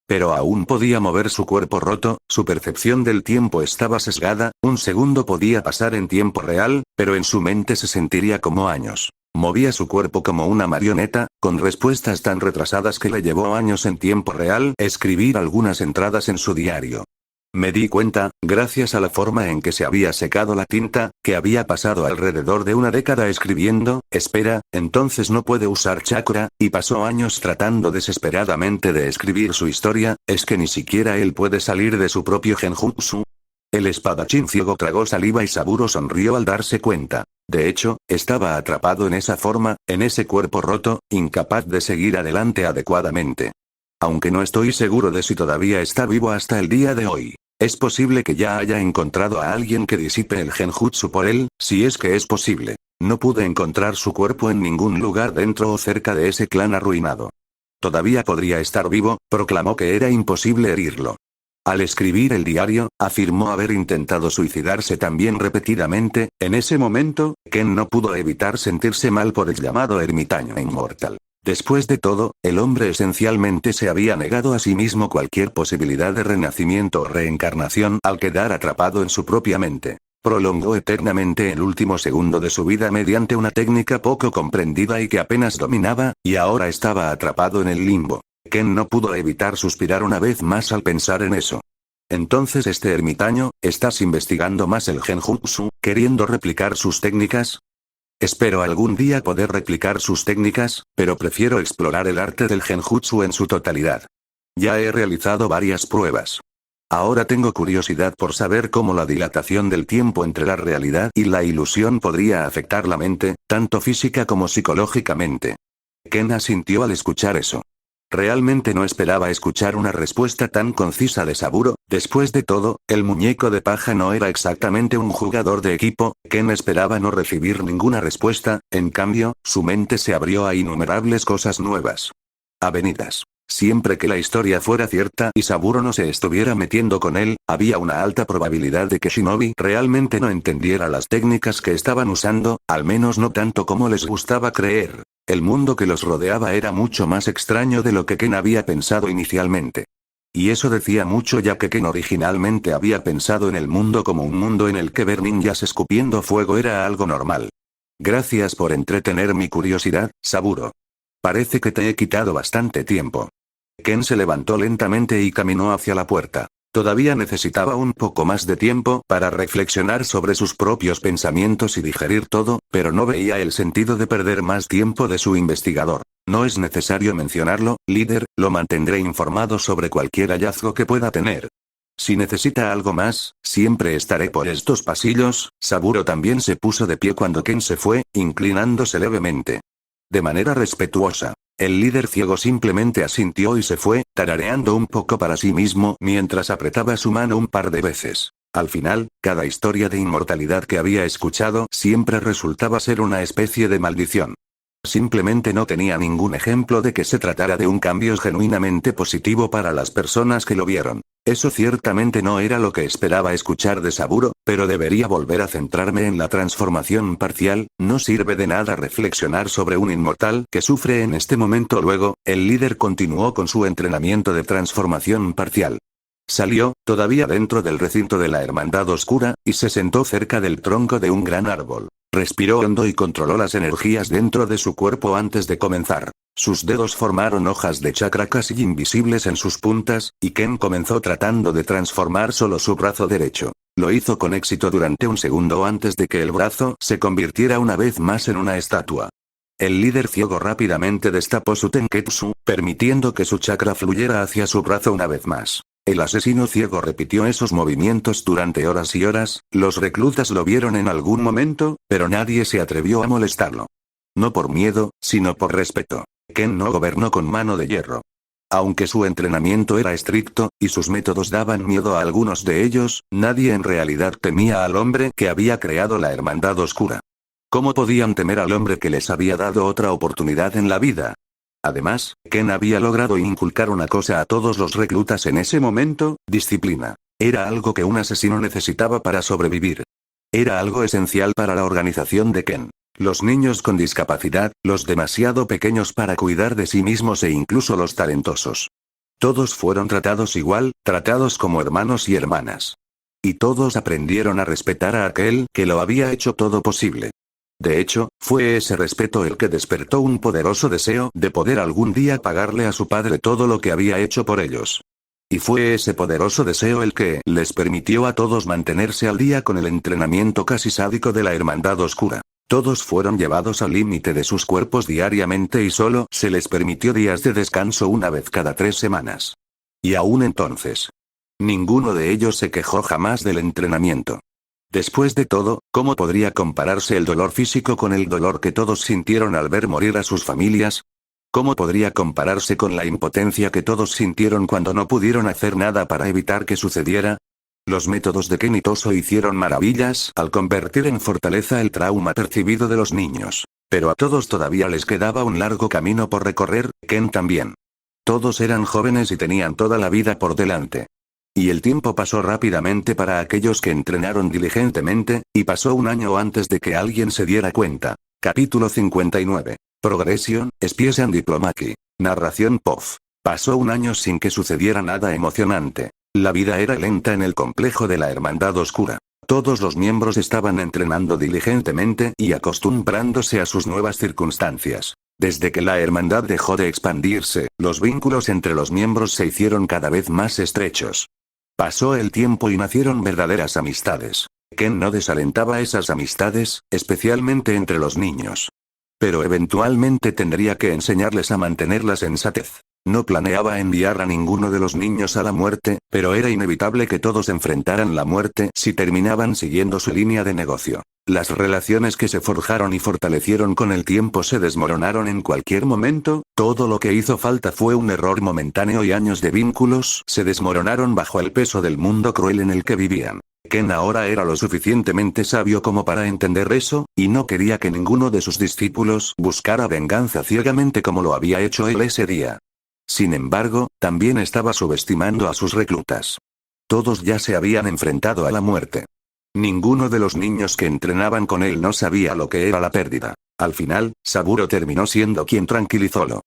S1: Pero aún podía mover su cuerpo roto, su percepción del tiempo estaba sesgada, un segundo podía pasar en tiempo real, pero en su mente se sentiría como años. Movía su cuerpo como una marioneta, con respuestas tan retrasadas que le llevó años en tiempo real escribir algunas entradas en su diario. Me di cuenta, gracias a la forma en que se había secado la tinta, que había pasado alrededor de una década escribiendo, espera, entonces no puede usar chakra, y pasó años tratando desesperadamente de escribir su historia, es que ni siquiera él puede salir de su propio genjutsu. El espadachín ciego tragó saliva y Saburo sonrió al darse cuenta. De hecho, estaba atrapado en esa forma, en ese cuerpo roto, incapaz de seguir adelante adecuadamente. Aunque no estoy seguro de si todavía está vivo hasta el día de hoy. Es posible que ya haya encontrado a alguien que disipe el genjutsu por él, si es que es posible. No pude encontrar su cuerpo en ningún lugar dentro o cerca de ese clan arruinado. Todavía podría estar vivo, proclamó que era imposible herirlo. Al escribir el diario, afirmó haber intentado suicidarse también repetidamente. En ese momento, Ken no pudo evitar sentirse mal por el llamado ermitaño inmortal. Después de todo, el hombre esencialmente se había negado a sí mismo cualquier posibilidad de renacimiento o reencarnación al quedar atrapado en su propia mente. Prolongó eternamente el último segundo de su vida mediante una técnica poco comprendida y que apenas dominaba, y ahora estaba atrapado en el limbo. Ken no pudo evitar suspirar una vez más al pensar en eso. Entonces este ermitaño, ¿estás investigando más el genjutsu, queriendo replicar sus técnicas? Espero algún día poder replicar sus técnicas, pero prefiero explorar el arte del genjutsu en su totalidad. Ya he realizado varias pruebas. Ahora tengo curiosidad por saber cómo la dilatación del tiempo entre la realidad y la ilusión podría afectar la mente, tanto física como psicológicamente. Ken asintió al escuchar eso. Realmente no esperaba escuchar una respuesta tan concisa de Saburo. Después de todo, el muñeco de paja no era exactamente un jugador de equipo. Ken esperaba no recibir ninguna respuesta, en cambio, su mente se abrió a innumerables cosas nuevas. Avenidas. Siempre que la historia fuera cierta y Saburo no se estuviera metiendo con él, había una alta probabilidad de que Shinobi realmente no entendiera las técnicas que estaban usando, al menos no tanto como les gustaba creer. El mundo que los rodeaba era mucho más extraño de lo que Ken había pensado inicialmente. Y eso decía mucho ya que Ken originalmente había pensado en el mundo como un mundo en el que ver ninjas escupiendo fuego era algo normal. Gracias por entretener mi curiosidad, Saburo. Parece que te he quitado bastante tiempo. Ken se levantó lentamente y caminó hacia la puerta. Todavía necesitaba un poco más de tiempo para reflexionar sobre sus propios pensamientos y digerir todo, pero no veía el sentido de perder más tiempo de su investigador. No es necesario mencionarlo, líder, lo mantendré informado sobre cualquier hallazgo que pueda tener. Si necesita algo más, siempre estaré por estos pasillos. Saburo también se puso de pie cuando Ken se fue, inclinándose levemente. De manera respetuosa. El líder ciego simplemente asintió y se fue, tarareando un poco para sí mismo mientras apretaba su mano un par de veces. Al final, cada historia de inmortalidad que había escuchado siempre resultaba ser una especie de maldición. Simplemente no tenía ningún ejemplo de que se tratara de un cambio genuinamente positivo para las personas que lo vieron. Eso ciertamente no era lo que esperaba escuchar de Saburo, pero debería volver a centrarme en la transformación parcial. No sirve de nada reflexionar sobre un inmortal que sufre en este momento. Luego, el líder continuó con su entrenamiento de transformación parcial. Salió, todavía dentro del recinto de la Hermandad Oscura, y se sentó cerca del tronco de un gran árbol. Respiró hondo y controló las energías dentro de su cuerpo antes de comenzar. Sus dedos formaron hojas de chakra casi invisibles en sus puntas, y Ken comenzó tratando de transformar solo su brazo derecho. Lo hizo con éxito durante un segundo antes de que el brazo se convirtiera una vez más en una estatua. El líder ciego rápidamente destapó su tenketsu, permitiendo que su chakra fluyera hacia su brazo una vez más. El asesino ciego repitió esos movimientos durante horas y horas. Los reclutas lo vieron en algún momento, pero nadie se atrevió a molestarlo. No por miedo, sino por respeto. Ken no gobernó con mano de hierro. Aunque su entrenamiento era estricto, y sus métodos daban miedo a algunos de ellos, nadie en realidad temía al hombre que había creado la Hermandad Oscura. ¿Cómo podían temer al hombre que les había dado otra oportunidad en la vida? Además, Ken había logrado inculcar una cosa a todos los reclutas en ese momento: disciplina. Era algo que un asesino necesitaba para sobrevivir. Era algo esencial para la organización de Ken. Los niños con discapacidad, los demasiado pequeños para cuidar de sí mismos e incluso los talentosos. Todos fueron tratados igual, tratados como hermanos y hermanas. Y todos aprendieron a respetar a aquel que lo había hecho todo posible. De hecho, fue ese respeto el que despertó un poderoso deseo de poder algún día pagarle a su padre todo lo que había hecho por ellos. Y fue ese poderoso deseo el que les permitió a todos mantenerse al día con el entrenamiento casi sádico de la Hermandad Oscura. Todos fueron llevados al límite de sus cuerpos diariamente y solo se les permitió días de descanso una vez cada 3 semanas. Y aún entonces, ninguno de ellos se quejó jamás del entrenamiento. Después de todo, ¿cómo podría compararse el dolor físico con el dolor que todos sintieron al ver morir a sus familias? ¿Cómo podría compararse con la impotencia que todos sintieron cuando no pudieron hacer nada para evitar que sucediera? Los métodos de Ken y Toso hicieron maravillas al convertir en fortaleza el trauma percibido de los niños. Pero a todos todavía les quedaba un largo camino por recorrer, Ken también. Todos eran jóvenes y tenían toda la vida por delante. Y el tiempo pasó rápidamente para aquellos que entrenaron diligentemente, y pasó un año antes de que alguien se diera cuenta. Capítulo 59. Progression, Spies and Diplomacy. Narración POF. Pasó un año sin que sucediera nada emocionante. La vida era lenta en el complejo de la Hermandad Oscura. Todos los miembros estaban entrenando diligentemente y acostumbrándose a sus nuevas circunstancias. Desde que la hermandad dejó de expandirse, los vínculos entre los miembros se hicieron cada vez más estrechos. Pasó el tiempo y nacieron verdaderas amistades. Ken no desalentaba esas amistades, especialmente entre los niños. Pero eventualmente tendría que enseñarles a mantener la sensatez. No planeaba enviar a ninguno de los niños a la muerte, pero era inevitable que todos enfrentaran la muerte si terminaban siguiendo su línea de negocio. Las relaciones que se forjaron y fortalecieron con el tiempo se desmoronaron en cualquier momento, todo lo que hizo falta fue un error momentáneo y años de vínculos se desmoronaron bajo el peso del mundo cruel en el que vivían. Ken ahora era lo suficientemente sabio como para entender eso, y no quería que ninguno de sus discípulos buscara venganza ciegamente como lo había hecho él ese día. Sin embargo, también estaba subestimando a sus reclutas. Todos ya se habían enfrentado a la muerte. Ninguno de los niños que entrenaban con él no sabía lo que era la pérdida. Al final, Saburo terminó siendo quien tranquilizólo.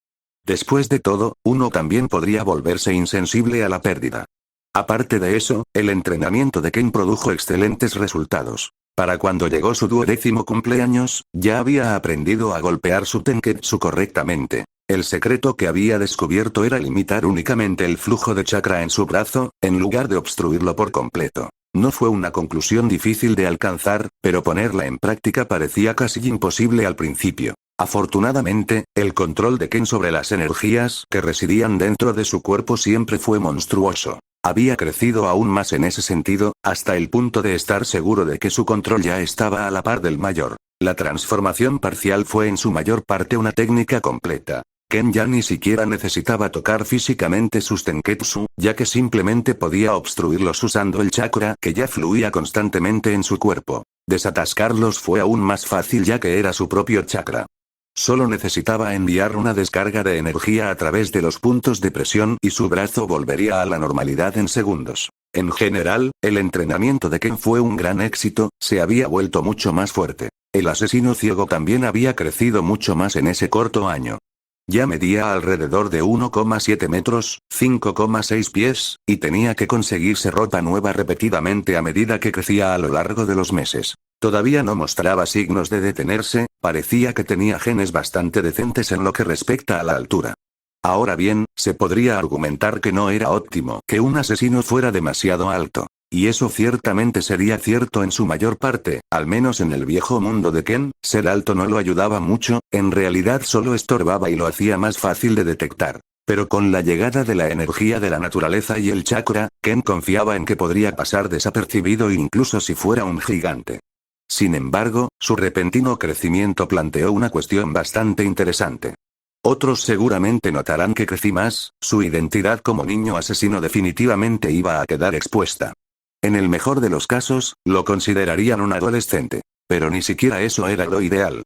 S1: Después de todo, uno también podría volverse insensible a la pérdida. Aparte de eso, el entrenamiento de Ken produjo excelentes resultados. Para cuando llegó su 12º cumpleaños, ya había aprendido a golpear su Tenketsu correctamente. El secreto que había descubierto era limitar únicamente el flujo de chakra en su brazo, en lugar de obstruirlo por completo. No fue una conclusión difícil de alcanzar, pero ponerla en práctica parecía casi imposible al principio. Afortunadamente, el control de Ken sobre las energías que residían dentro de su cuerpo siempre fue monstruoso. Había crecido aún más en ese sentido, hasta el punto de estar seguro de que su control ya estaba a la par del mayor. La transformación parcial fue en su mayor parte una técnica completa. Ken ya ni siquiera necesitaba tocar físicamente sus tenketsu, ya que simplemente podía obstruirlos usando el chakra que ya fluía constantemente en su cuerpo. Desatascarlos fue aún más fácil ya que era su propio chakra. Solo necesitaba enviar una descarga de energía a través de los puntos de presión y su brazo volvería a la normalidad en segundos. En general, el entrenamiento de Ken fue un gran éxito, se había vuelto mucho más fuerte. El asesino ciego también había crecido mucho más en ese corto año. Ya medía alrededor de 1,7 metros, 5,6 pies, y tenía que conseguirse ropa nueva repetidamente a medida que crecía a lo largo de los meses. Todavía no mostraba signos de detenerse, parecía que tenía genes bastante decentes en lo que respecta a la altura. Ahora bien, se podría argumentar que no era óptimo que un asesino fuera demasiado alto. Y eso ciertamente sería cierto en su mayor parte, al menos en el viejo mundo de Ken, ser alto no lo ayudaba mucho, en realidad solo estorbaba y lo hacía más fácil de detectar. Pero con la llegada de la energía de la naturaleza y el chakra, Ken confiaba en que podría pasar desapercibido incluso si fuera un gigante. Sin embargo, su repentino crecimiento planteó una cuestión bastante interesante. Otros seguramente notarán que crecí más, su identidad como niño asesino definitivamente iba a quedar expuesta. En el mejor de los casos, lo considerarían un adolescente. Pero ni siquiera eso era lo ideal.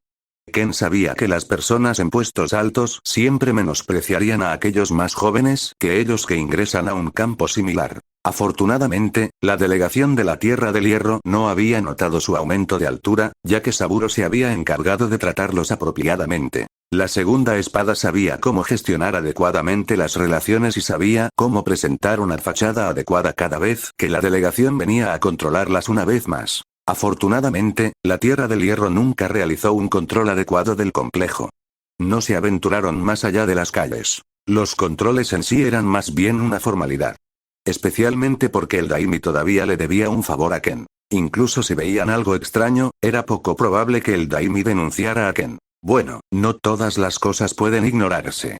S1: Ken sabía que las personas en puestos altos siempre menospreciarían a aquellos más jóvenes que ellos que ingresan a un campo similar. Afortunadamente, la delegación de la Tierra del Hierro no había notado su aumento de altura, ya que Saburo se había encargado de tratarlos apropiadamente. La segunda espada sabía cómo gestionar adecuadamente las relaciones y sabía cómo presentar una fachada adecuada cada vez que la delegación venía a controlarlas una vez más. Afortunadamente, la Tierra del Hierro nunca realizó un control adecuado del complejo. No se aventuraron más allá de las calles. Los controles en sí eran más bien una formalidad. Especialmente porque el Daimi todavía le debía un favor a Ken. Incluso si veían algo extraño, era poco probable que el Daimi denunciara a Ken. Bueno, no todas las cosas pueden ignorarse.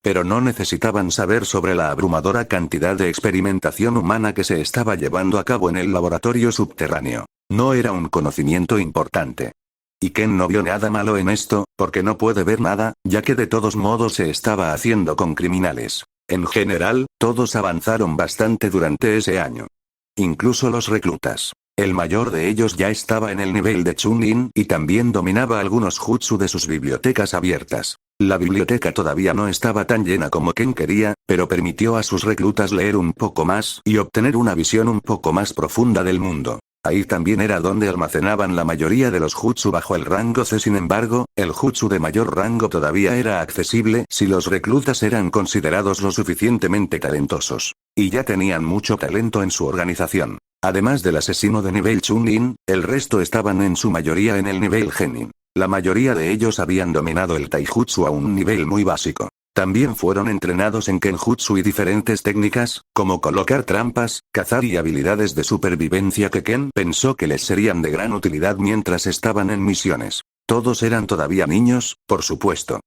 S1: Pero no necesitaban saber sobre la abrumadora cantidad de experimentación humana que se estaba llevando a cabo en el laboratorio subterráneo. No era un conocimiento importante. Y Ken no vio nada malo en esto, porque no puede ver nada, ya que de todos modos se estaba haciendo con criminales. En general, todos avanzaron bastante durante ese año. Incluso los reclutas. El mayor de ellos ya estaba en el nivel de Chunin y también dominaba algunos jutsu de sus bibliotecas abiertas. La biblioteca todavía no estaba tan llena como Ken quería, pero permitió a sus reclutas leer un poco más y obtener una visión un poco más profunda del mundo. Ahí también era donde almacenaban la mayoría de los jutsu bajo el rango C. Sin embargo, el jutsu de mayor rango todavía era accesible si los reclutas eran considerados lo suficientemente talentosos. Y ya tenían mucho talento en su organización. Además del asesino de nivel Chunin, el resto estaban en su mayoría en el nivel Genin. La mayoría de ellos habían dominado el taijutsu a un nivel muy básico. También fueron entrenados en kenjutsu y diferentes técnicas, como colocar trampas, cazar y habilidades de supervivencia que Ken pensó que les serían de gran utilidad mientras estaban en misiones. Todos eran todavía niños, por supuesto.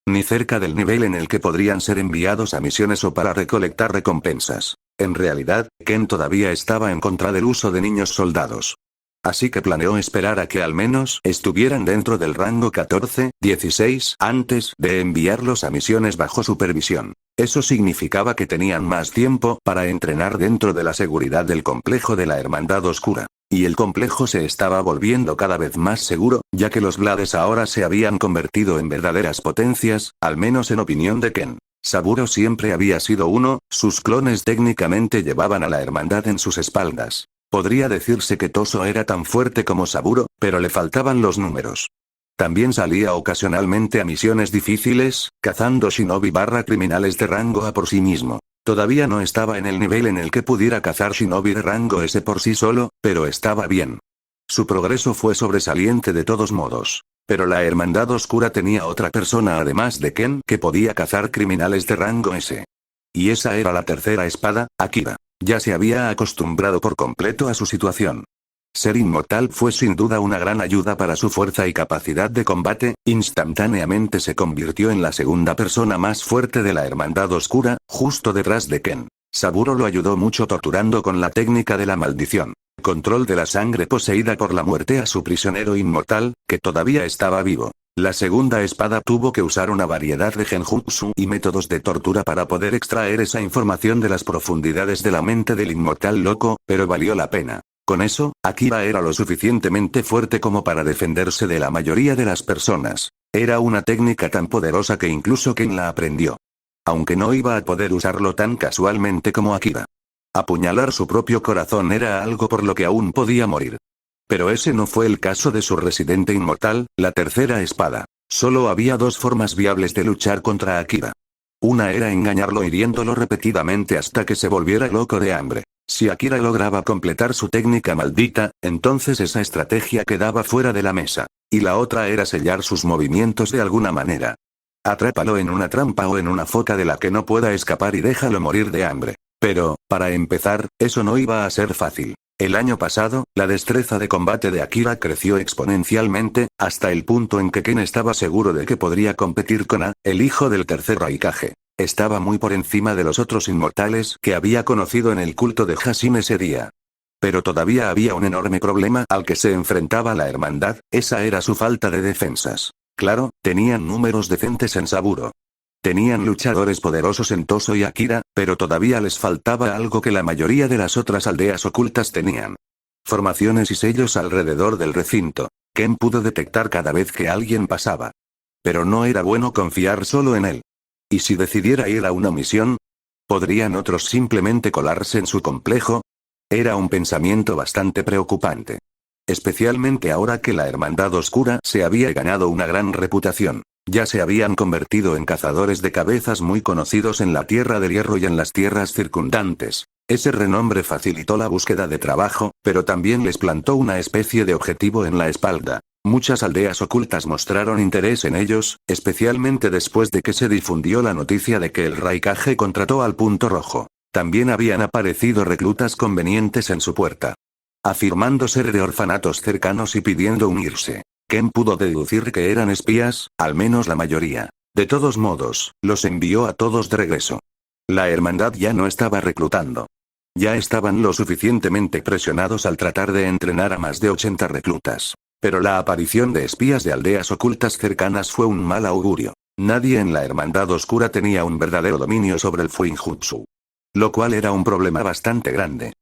S1: Ni cerca del nivel en el que podrían ser enviados a misiones o para recolectar recompensas. En realidad, Ken todavía estaba en contra del uso de niños soldados. Así que planeó esperar a que al menos estuvieran dentro del rango 14-16 antes de enviarlos a misiones bajo supervisión. Eso significaba que tenían más tiempo para entrenar dentro de la seguridad del complejo de la Hermandad Oscura. Y el complejo se estaba volviendo cada vez más seguro, ya que los Blades ahora se habían convertido en verdaderas potencias, al menos en opinión de Ken. Saburo siempre había sido uno, sus clones técnicamente llevaban a la hermandad en sus espaldas. Podría decirse que Toso era tan fuerte como Saburo, pero le faltaban los números. También salía ocasionalmente a misiones difíciles, cazando shinobi / criminales de rango A por sí mismo. Todavía no estaba en el nivel en el que pudiera cazar shinobi de rango S por sí solo, pero estaba bien. Su progreso fue sobresaliente de todos modos. Pero la Hermandad Oscura tenía otra persona además de Ken que podía cazar criminales de rango S. Y esa era la tercera espada, Akira. Ya se había acostumbrado por completo a su situación. Ser inmortal fue sin duda una gran ayuda para su fuerza y capacidad de combate, instantáneamente se convirtió en la segunda persona más fuerte de la Hermandad Oscura, justo detrás de Ken. Saburo lo ayudó mucho torturando con la técnica de la maldición. Control de la sangre poseída por la muerte a su prisionero inmortal, que todavía estaba vivo. La segunda espada tuvo que usar una variedad de genjutsu y métodos de tortura para poder extraer esa información de las profundidades de la mente del inmortal loco, pero valió la pena. Con eso, Akira era lo suficientemente fuerte como para defenderse de la mayoría de las personas. Era una técnica tan poderosa que incluso Ken la aprendió. Aunque no iba a poder usarlo tan casualmente como Akira. Apuñalar su propio corazón era algo por lo que aún podía morir. Pero ese no fue el caso de su residente inmortal, la tercera espada. Solo había dos formas viables de luchar contra Akira. Una era engañarlo hiriéndolo repetidamente hasta que se volviera loco de hambre. Si Akira lograba completar su técnica maldita, entonces esa estrategia quedaba fuera de la mesa. Y la otra era sellar sus movimientos de alguna manera. Atrápalo en una trampa o en una foca de la que no pueda escapar y déjalo morir de hambre. Pero, para empezar, eso no iba a ser fácil. El año pasado, la destreza de combate de Akira creció exponencialmente, hasta el punto en que Ken estaba seguro de que podría competir con A, el hijo del tercer Raikage. Estaba muy por encima de los otros inmortales que había conocido en el culto de Hashin ese día. Pero todavía había un enorme problema al que se enfrentaba la hermandad, esa era su falta de defensas. Claro, tenían números decentes en Saburo. Tenían luchadores poderosos en Toso y Akira, pero todavía les faltaba algo que la mayoría de las otras aldeas ocultas tenían. Formaciones y sellos alrededor del recinto. Ken pudo detectar cada vez que alguien pasaba. Pero no era bueno confiar solo en él. ¿Y si decidiera ir a una misión? ¿Podrían otros simplemente colarse en su complejo? Era un pensamiento bastante preocupante. Especialmente ahora que la Hermandad Oscura se había ganado una gran reputación. Ya se habían convertido en cazadores de cabezas muy conocidos en la Tierra del Hierro y en las tierras circundantes. Ese renombre facilitó la búsqueda de trabajo, pero también les plantó una especie de objetivo en la espalda. Muchas aldeas ocultas mostraron interés en ellos, especialmente después de que se difundió la noticia de que el Raikage contrató al Punto Rojo. También habían aparecido reclutas convenientes en su puerta, afirmando ser de orfanatos cercanos y pidiendo unirse. Ken pudo deducir que eran espías, al menos la mayoría. De todos modos, los envió a todos de regreso. La hermandad ya no estaba reclutando. Ya estaban lo suficientemente presionados al tratar de entrenar a más de 80 reclutas. Pero la aparición de espías de aldeas ocultas cercanas fue un mal augurio. Nadie en la Hermandad Oscura tenía un verdadero dominio sobre el Fuinjutsu. Lo cual era un problema bastante grande.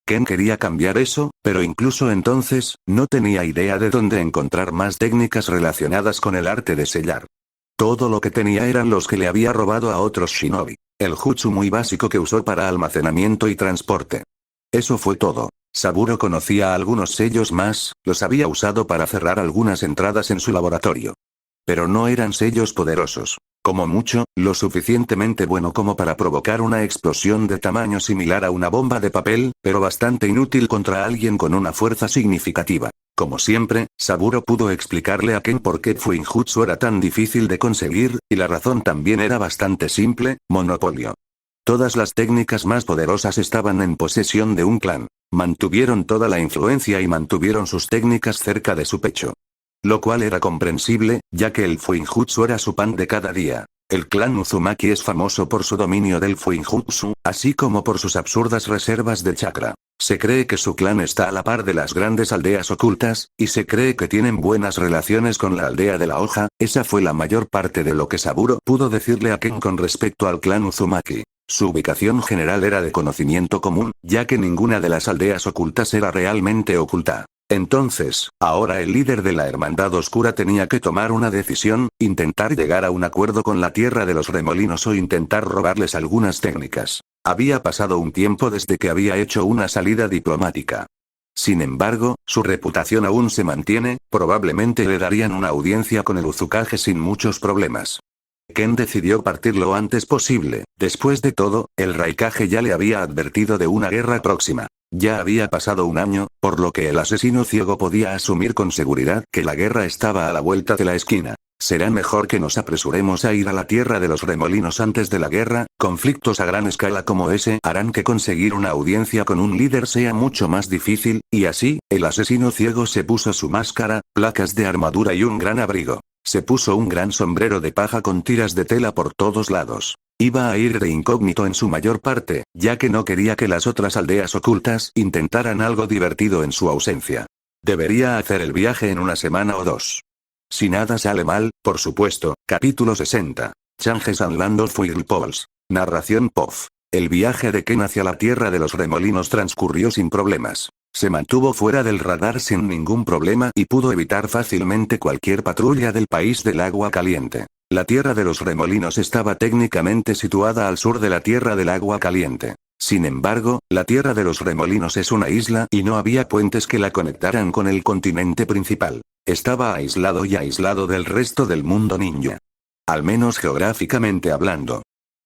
S1: Ken quería cambiar eso, pero incluso entonces, no tenía idea de dónde encontrar más técnicas relacionadas con el arte de sellar. Todo lo que tenía eran los que le había robado a otros shinobi. El jutsu muy básico que usó para almacenamiento y transporte. Eso fue todo. Saburo conocía algunos sellos más, los había usado para cerrar algunas entradas en su laboratorio. Pero no eran sellos poderosos. Como mucho, lo suficientemente bueno como para provocar una explosión de tamaño similar a una bomba de papel, pero bastante inútil contra alguien con una fuerza significativa. Como siempre, Saburo pudo explicarle a Ken por qué Fuinjutsu era tan difícil de conseguir, y la razón también era bastante simple: monopolio. Todas las técnicas más poderosas estaban en posesión de un clan. Mantuvieron toda la influencia y mantuvieron sus técnicas cerca de su pecho. Lo cual era comprensible, ya que el Fuinjutsu era su pan de cada día. El clan Uzumaki es famoso por su dominio del Fuinjutsu, así como por sus absurdas reservas de chakra. Se cree que su clan está a la par de las grandes aldeas ocultas, y se cree que tienen buenas relaciones con la aldea de la hoja. Esa fue la mayor parte de lo que Saburo pudo decirle a Ken con respecto al clan Uzumaki. Su ubicación general era de conocimiento común, ya que ninguna de las aldeas ocultas era realmente oculta. Entonces, ahora el líder de la Hermandad Oscura tenía que tomar una decisión: intentar llegar a un acuerdo con la Tierra de los Remolinos o intentar robarles algunas técnicas. Había pasado un tiempo desde que había hecho una salida diplomática. Sin embargo, su reputación aún se mantiene, probablemente le darían una audiencia con el Uzukage sin muchos problemas. Ken decidió partir lo antes posible. Después de todo, el Raikage ya le había advertido de una guerra próxima. Ya había pasado un año, por lo que el asesino ciego podía asumir con seguridad que la guerra estaba a la vuelta de la esquina. Será mejor que nos apresuremos a ir a la Tierra de los Remolinos antes de la guerra. Conflictos a gran escala como ese harán que conseguir una audiencia con un líder sea mucho más difícil, y así, el asesino ciego se puso su máscara, placas de armadura y un gran abrigo. Se puso un gran sombrero de paja con tiras de tela por todos lados. Iba a ir de incógnito en su mayor parte, ya que no quería que las otras aldeas ocultas intentaran algo divertido en su ausencia. Debería hacer el viaje en una semana o dos. Si nada sale mal, por supuesto. Capítulo 60. Changes and Land of Whirlpools. Narración POF. El viaje de Ken hacia la Tierra de los Remolinos transcurrió sin problemas. Se mantuvo fuera del radar sin ningún problema y pudo evitar fácilmente cualquier patrulla del país del agua caliente. La Tierra de los Remolinos estaba técnicamente situada al sur de la Tierra del agua caliente. Sin embargo, la Tierra de los Remolinos es una isla y no había puentes que la conectaran con el continente principal. Estaba aislado y aislado del resto del mundo ninja. Al menos geográficamente hablando.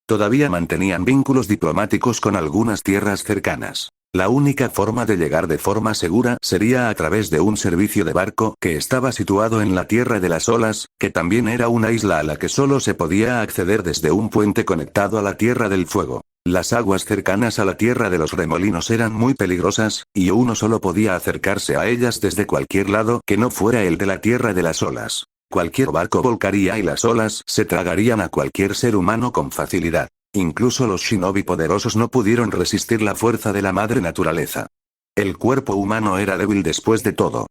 S1: Todavía mantenían vínculos diplomáticos con algunas tierras cercanas. La única forma de llegar de forma segura sería a través de un servicio de barco que estaba situado en la Tierra de las Olas, que también era una isla a la que solo se podía acceder desde un puente conectado a la Tierra del Fuego. Las aguas cercanas a la Tierra de los Remolinos eran muy peligrosas, y uno solo podía acercarse a ellas desde cualquier lado que no fuera el de la Tierra de las Olas. Cualquier barco volcaría y las olas se tragarían a cualquier ser humano con facilidad. Incluso los shinobi poderosos no pudieron resistir la fuerza de la madre naturaleza. El cuerpo humano era débil después de todo.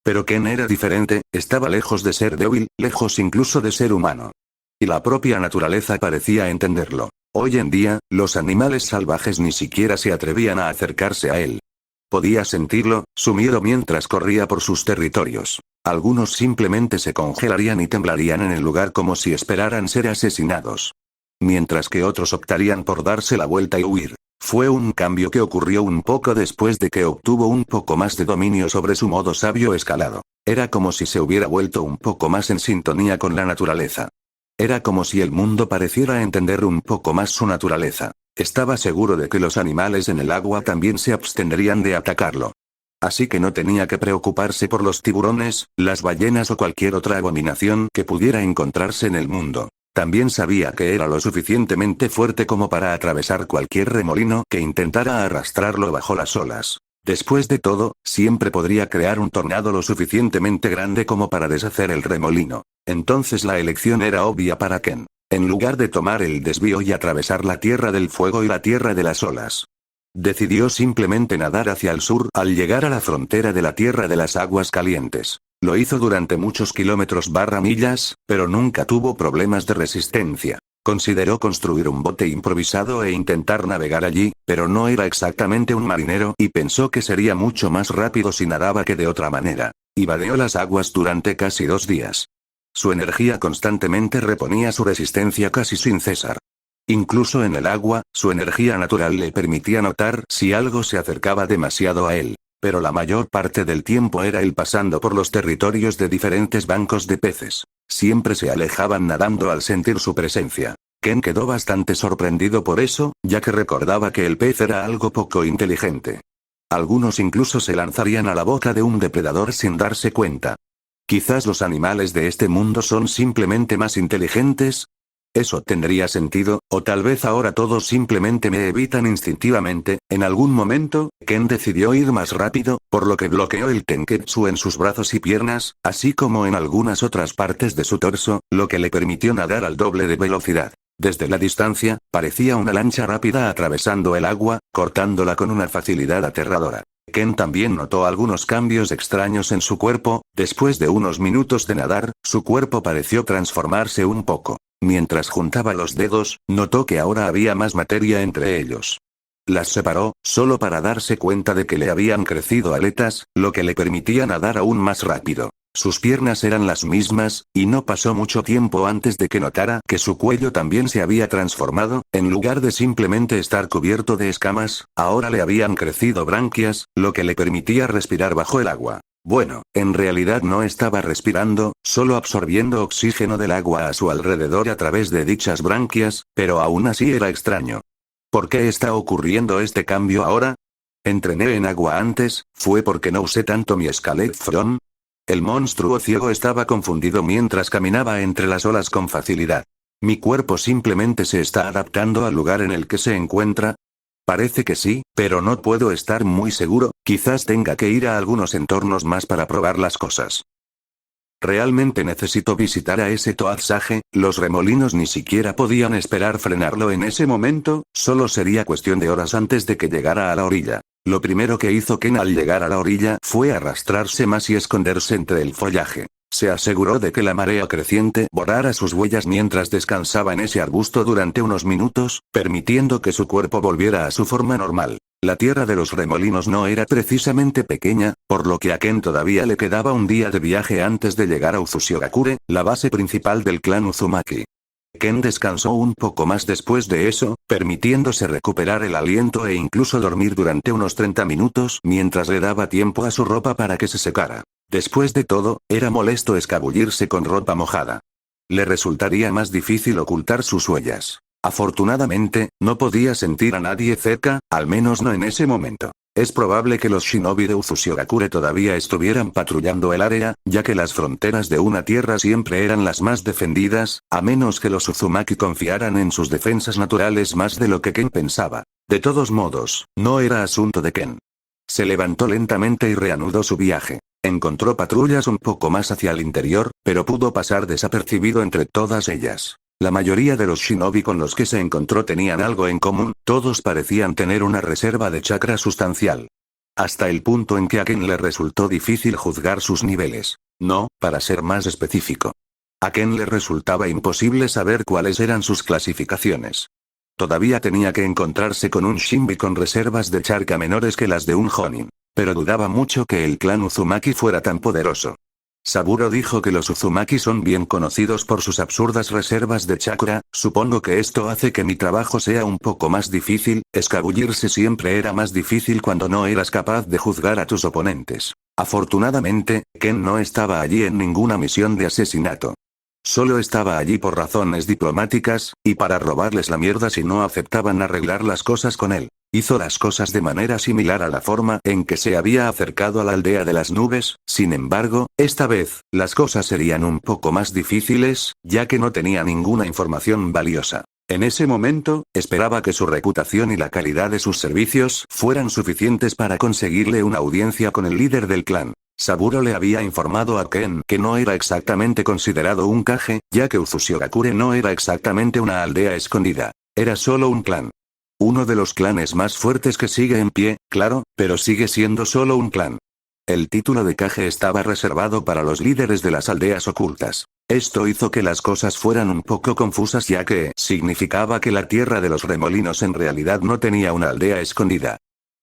S1: Pero Ken era diferente, estaba lejos de ser débil, lejos incluso de ser humano. Y la propia naturaleza parecía entenderlo. Hoy en día, los animales salvajes ni siquiera se atrevían a acercarse a él. Podía sentirlo, su miedo mientras corría por sus territorios. Algunos simplemente se congelarían y temblarían en el lugar como si esperaran ser asesinados. Mientras que otros optarían por darse la vuelta y huir. Fue un cambio que ocurrió un poco después de que obtuvo un poco más de dominio sobre su modo sabio escalado. Era como si se hubiera vuelto un poco más en sintonía con la naturaleza. Era como si el mundo pareciera entender un poco más su naturaleza. Estaba seguro de que los animales en el agua también se abstendrían de atacarlo. Así que no tenía que preocuparse por los tiburones, las ballenas o cualquier otra abominación que pudiera encontrarse en el mundo. También sabía que era lo suficientemente fuerte como para atravesar cualquier remolino que intentara arrastrarlo bajo las olas. Después de todo, siempre podría crear un tornado lo suficientemente grande como para deshacer el remolino. Entonces la elección era obvia para Ken. En lugar de tomar el desvío y atravesar la tierra del fuego y la tierra de las olas, decidió simplemente nadar hacia el sur al llegar a la frontera de la tierra de las aguas calientes. Lo hizo durante muchos kilómetros/millas, pero nunca tuvo problemas de resistencia. Consideró construir un bote improvisado e intentar navegar allí, pero no era exactamente un marinero y pensó que sería mucho más rápido si nadaba que de otra manera. Y vadeó las aguas durante casi 2 días. Su energía constantemente reponía su resistencia casi sin cesar. Incluso en el agua, su energía natural le permitía notar si algo se acercaba demasiado a él. Pero la mayor parte del tiempo era él pasando por los territorios de diferentes bancos de peces. Siempre se alejaban nadando al sentir su presencia. Ken quedó bastante sorprendido por eso, ya que recordaba que el pez era algo poco inteligente. Algunos incluso se lanzarían a la boca de un depredador sin darse cuenta. Quizás los animales de este mundo son simplemente más inteligentes. Eso tendría sentido, o tal vez ahora todos simplemente me evitan instintivamente. En algún momento, Ken decidió ir más rápido, por lo que bloqueó el tenketsu en sus brazos y piernas, así como en algunas otras partes de su torso, lo que le permitió nadar al doble de velocidad. Desde la distancia, parecía una lancha rápida atravesando el agua, cortándola con una facilidad aterradora. Ken también notó algunos cambios extraños en su cuerpo. Después de unos minutos de nadar, su cuerpo pareció transformarse un poco. Mientras juntaba los dedos, notó que ahora había más materia entre ellos. Las separó, solo para darse cuenta de que le habían crecido aletas, lo que le permitía nadar aún más rápido. Sus piernas eran las mismas, y no pasó mucho tiempo antes de que notara que su cuello también se había transformado. En lugar de simplemente estar cubierto de escamas, ahora le habían crecido branquias, lo que le permitía respirar bajo el agua. Bueno, en realidad no estaba respirando, solo absorbiendo oxígeno del agua a su alrededor a través de dichas branquias, pero aún así era extraño. ¿Por qué está ocurriendo este cambio ahora? ¿Entrené en agua antes? ¿Fue porque no usé tanto mi Escalet From? El monstruo ciego estaba confundido mientras caminaba entre las olas con facilidad. ¿Mi cuerpo simplemente se está adaptando al lugar en el que se encuentra? Parece que sí, pero no puedo estar muy seguro. Quizás tenga que ir a algunos entornos más para probar las cosas. Realmente necesito visitar a ese Toad-Sage. Los remolinos ni siquiera podían esperar frenarlo en ese momento, solo sería cuestión de horas antes de que llegara a la orilla. Lo primero que hizo Ken al llegar a la orilla fue arrastrarse más y esconderse entre el follaje. Se aseguró de que la marea creciente borrara sus huellas mientras descansaba en ese arbusto durante unos minutos, permitiendo que su cuerpo volviera a su forma normal. La tierra de los remolinos no era precisamente pequeña, por lo que a Ken todavía le quedaba un día de viaje antes de llegar a Uzushigakure, la base principal del clan Uzumaki. Ken descansó un poco más después de eso, permitiéndose recuperar el aliento e incluso dormir durante unos 30 minutos mientras le daba tiempo a su ropa para que se secara. Después de todo, era molesto escabullirse con ropa mojada. Le resultaría más difícil ocultar sus huellas. Afortunadamente, no podía sentir a nadie cerca, al menos no en ese momento. Es probable que los shinobi de Uzushigakure todavía estuvieran patrullando el área, ya que las fronteras de una tierra siempre eran las más defendidas, a menos que los Uzumaki confiaran en sus defensas naturales más de lo que Ken pensaba. De todos modos, no era asunto de Ken. Se levantó lentamente y reanudó su viaje. Encontró patrullas un poco más hacia el interior, pero pudo pasar desapercibido entre todas ellas. La mayoría de los shinobi con los que se encontró tenían algo en común, todos parecían tener una reserva de chakra sustancial. Hasta el punto en que a Ken le resultó difícil juzgar sus niveles. No, para ser más específico. A Ken le resultaba imposible saber cuáles eran sus clasificaciones. Todavía tenía que encontrarse con un Shinbi con reservas de chakra menores que las de un Jonin. Pero dudaba mucho que el clan Uzumaki fuera tan poderoso. Saburo dijo que los Uzumaki son bien conocidos por sus absurdas reservas de chakra, supongo que esto hace que mi trabajo sea un poco más difícil, escabullirse siempre era más difícil cuando no eras capaz de juzgar a tus oponentes. Afortunadamente, Ken no estaba allí en ninguna misión de asesinato. Solo estaba allí por razones diplomáticas, y para robarles la mierda si no aceptaban arreglar las cosas con él. Hizo las cosas de manera similar a la forma en que se había acercado a la aldea de las nubes, sin embargo, esta vez, las cosas serían un poco más difíciles, ya que no tenía ninguna información valiosa. En ese momento, esperaba que su reputación y la calidad de sus servicios fueran suficientes para conseguirle una audiencia con el líder del clan. Saburo le había informado a Ken que no era exactamente considerado un Kage, ya que Uzushigakure no era exactamente una aldea escondida. Era solo un clan. Uno de los clanes más fuertes que sigue en pie, claro, pero sigue siendo solo un clan. El título de Kage estaba reservado para los líderes de las aldeas ocultas. Esto hizo que las cosas fueran un poco confusas ya que significaba que la tierra de los remolinos en realidad no tenía una aldea escondida.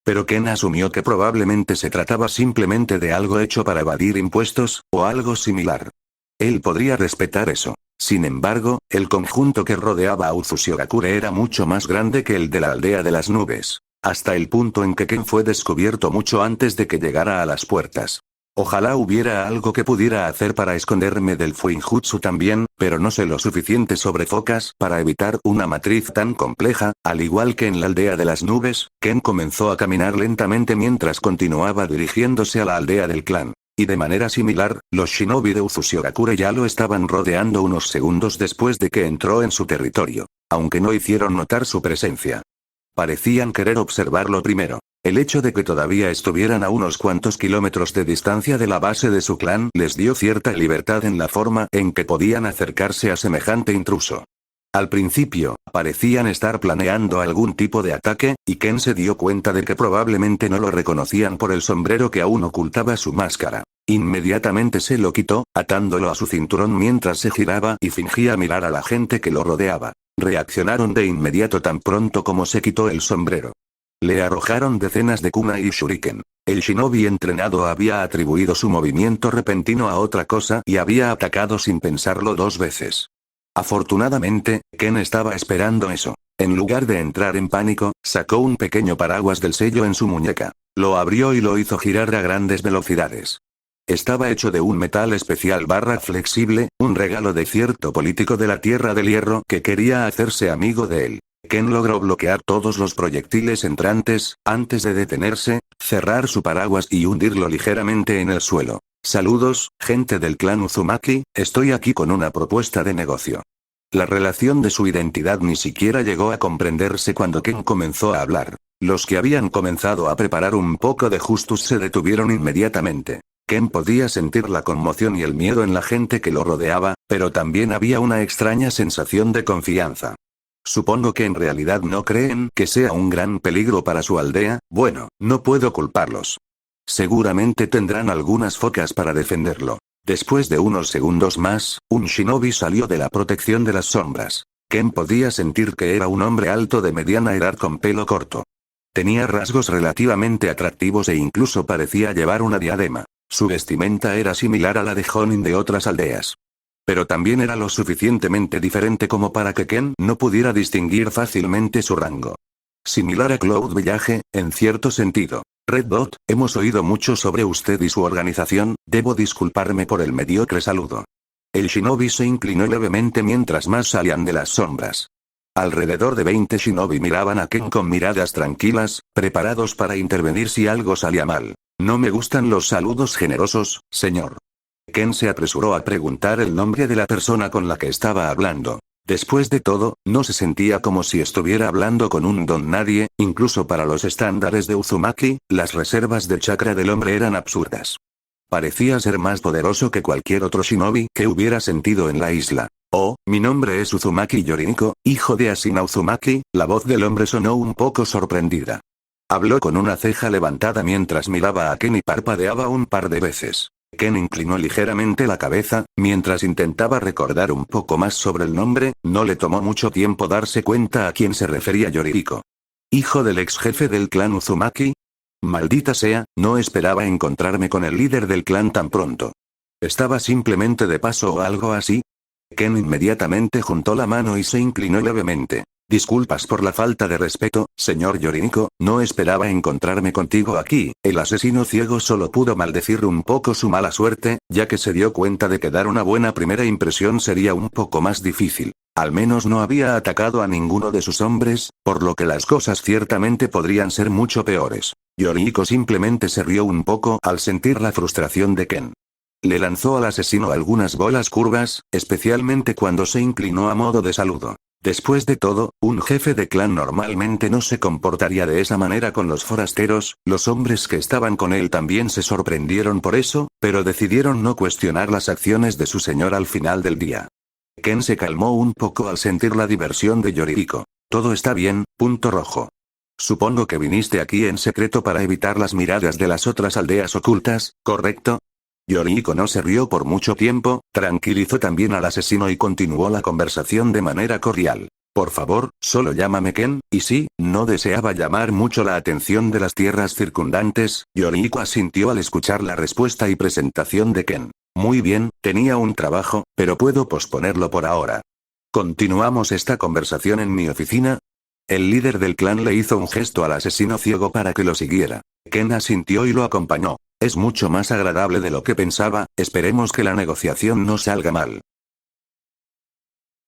S1: Pero Ken asumió que probablemente se trataba simplemente de algo hecho para evadir impuestos, o algo similar. Él podría respetar eso. Sin embargo, el conjunto que rodeaba a Uzushigakure era mucho más grande que el de la aldea de las nubes. Hasta el punto en que Ken fue descubierto mucho antes de que llegara a las puertas. Ojalá hubiera algo que pudiera hacer para esconderme del Fuinjutsu también, pero no sé lo suficiente sobre focas para evitar una matriz tan compleja. Al igual que en la aldea de las nubes, Ken comenzó a caminar lentamente mientras continuaba dirigiéndose a la aldea del clan. Y de manera similar, los shinobi de Uzushigakure ya lo estaban rodeando unos segundos después de que entró en su territorio, aunque no hicieron notar su presencia. Parecían querer observarlo primero. El hecho de que todavía estuvieran a unos cuantos kilómetros de distancia de la base de su clan les dio cierta libertad en la forma en que podían acercarse a semejante intruso. Al principio, parecían estar planeando algún tipo de ataque, y Ken se dio cuenta de que probablemente no lo reconocían por el sombrero que aún ocultaba su máscara. Inmediatamente se lo quitó, atándolo a su cinturón mientras se giraba y fingía mirar a la gente que lo rodeaba. Reaccionaron de inmediato tan pronto como se quitó el sombrero. Le arrojaron decenas de kunai y shuriken. El shinobi entrenado había atribuido su movimiento repentino a otra cosa y había atacado sin pensarlo dos veces. Afortunadamente, Ken estaba esperando eso. En lugar de entrar en pánico, sacó un pequeño paraguas del sello en su muñeca. Lo abrió y lo hizo girar a grandes velocidades. Estaba hecho de un metal especial flexible, un regalo de cierto político de la Tierra del Hierro que quería hacerse amigo de él. Ken logró bloquear todos los proyectiles entrantes, antes de detenerse, cerrar su paraguas y hundirlo ligeramente en el suelo. Saludos, gente del clan Uzumaki, estoy aquí con una propuesta de negocio. La relación de su identidad ni siquiera llegó a comprenderse cuando Ken comenzó a hablar. Los que habían comenzado a preparar un poco de justus se detuvieron inmediatamente. Ken podía sentir la conmoción y el miedo en la gente que lo rodeaba, pero también había una extraña sensación de confianza. Supongo que en realidad no creen que sea un gran peligro para su aldea, bueno, no puedo culparlos. Seguramente tendrán algunas focas para defenderlo. Después de unos segundos más, un shinobi salió de la protección de las sombras. Ken podía sentir que era un hombre alto de mediana edad con pelo corto. Tenía rasgos relativamente atractivos e incluso parecía llevar una diadema. Su vestimenta era similar a la de Jonin de otras aldeas. Pero también era lo suficientemente diferente como para que Ken no pudiera distinguir fácilmente su rango. Similar a Cloud Village, en cierto sentido. Red Dot, hemos oído mucho sobre usted y su organización, debo disculparme por el mediocre saludo. El shinobi se inclinó levemente mientras más salían de las sombras. Alrededor de 20 shinobi miraban a Ken con miradas tranquilas, preparados para intervenir si algo salía mal. No me gustan los saludos generosos, señor. Ken se apresuró a preguntar el nombre de la persona con la que estaba hablando. Después de todo, no se sentía como si estuviera hablando con un don nadie, incluso para los estándares de Uzumaki, las reservas de chakra del hombre eran absurdas. Parecía ser más poderoso que cualquier otro shinobi que hubiera sentido en la isla. Oh, mi nombre es Uzumaki Yoriko, hijo de Asina Uzumaki, la voz del hombre sonó un poco sorprendida. Habló con una ceja levantada mientras miraba a Ken y parpadeaba un par de veces. Ken inclinó ligeramente la cabeza, mientras intentaba recordar un poco más sobre el nombre, no le tomó mucho tiempo darse cuenta a quién se refería Yoriko. ¿Hijo del ex jefe del clan Uzumaki? Maldita sea, no esperaba encontrarme con el líder del clan tan pronto. ¿Estaba simplemente de paso o algo así? Ken inmediatamente juntó la mano y se inclinó levemente. Disculpas por la falta de respeto, señor Yoriko, no esperaba encontrarme contigo aquí. El asesino ciego solo pudo maldecir un poco su mala suerte, ya que se dio cuenta de que dar una buena primera impresión sería un poco más difícil. Al menos no había atacado a ninguno de sus hombres, por lo que las cosas ciertamente podrían ser mucho peores. Yoriko simplemente se rió un poco al sentir la frustración de Ken. Le lanzó al asesino algunas bolas curvas, especialmente cuando se inclinó a modo de saludo. Después de todo, un jefe de clan normalmente no se comportaría de esa manera con los forasteros, los hombres que estaban con él también se sorprendieron por eso, pero decidieron no cuestionar las acciones de su señor al final del día. Ken se calmó un poco al sentir la diversión de Yoriko. Todo está bien, punto rojo. Supongo que viniste aquí en secreto para evitar las miradas de las otras aldeas ocultas, ¿correcto? Yoriko no se rió por mucho tiempo, tranquilizó también al asesino y continuó la conversación de manera cordial. Por favor, solo llámame Ken, y sí, no deseaba llamar mucho la atención de las tierras circundantes. Yoriko asintió al escuchar la respuesta y presentación de Ken. Muy bien, tenía un trabajo, pero puedo posponerlo por ahora. ¿Continuamos esta conversación en mi oficina? El líder del clan le hizo un gesto al asesino ciego para que lo siguiera. Ken asintió y lo acompañó. Es mucho más agradable de lo que pensaba, esperemos que la negociación no salga mal.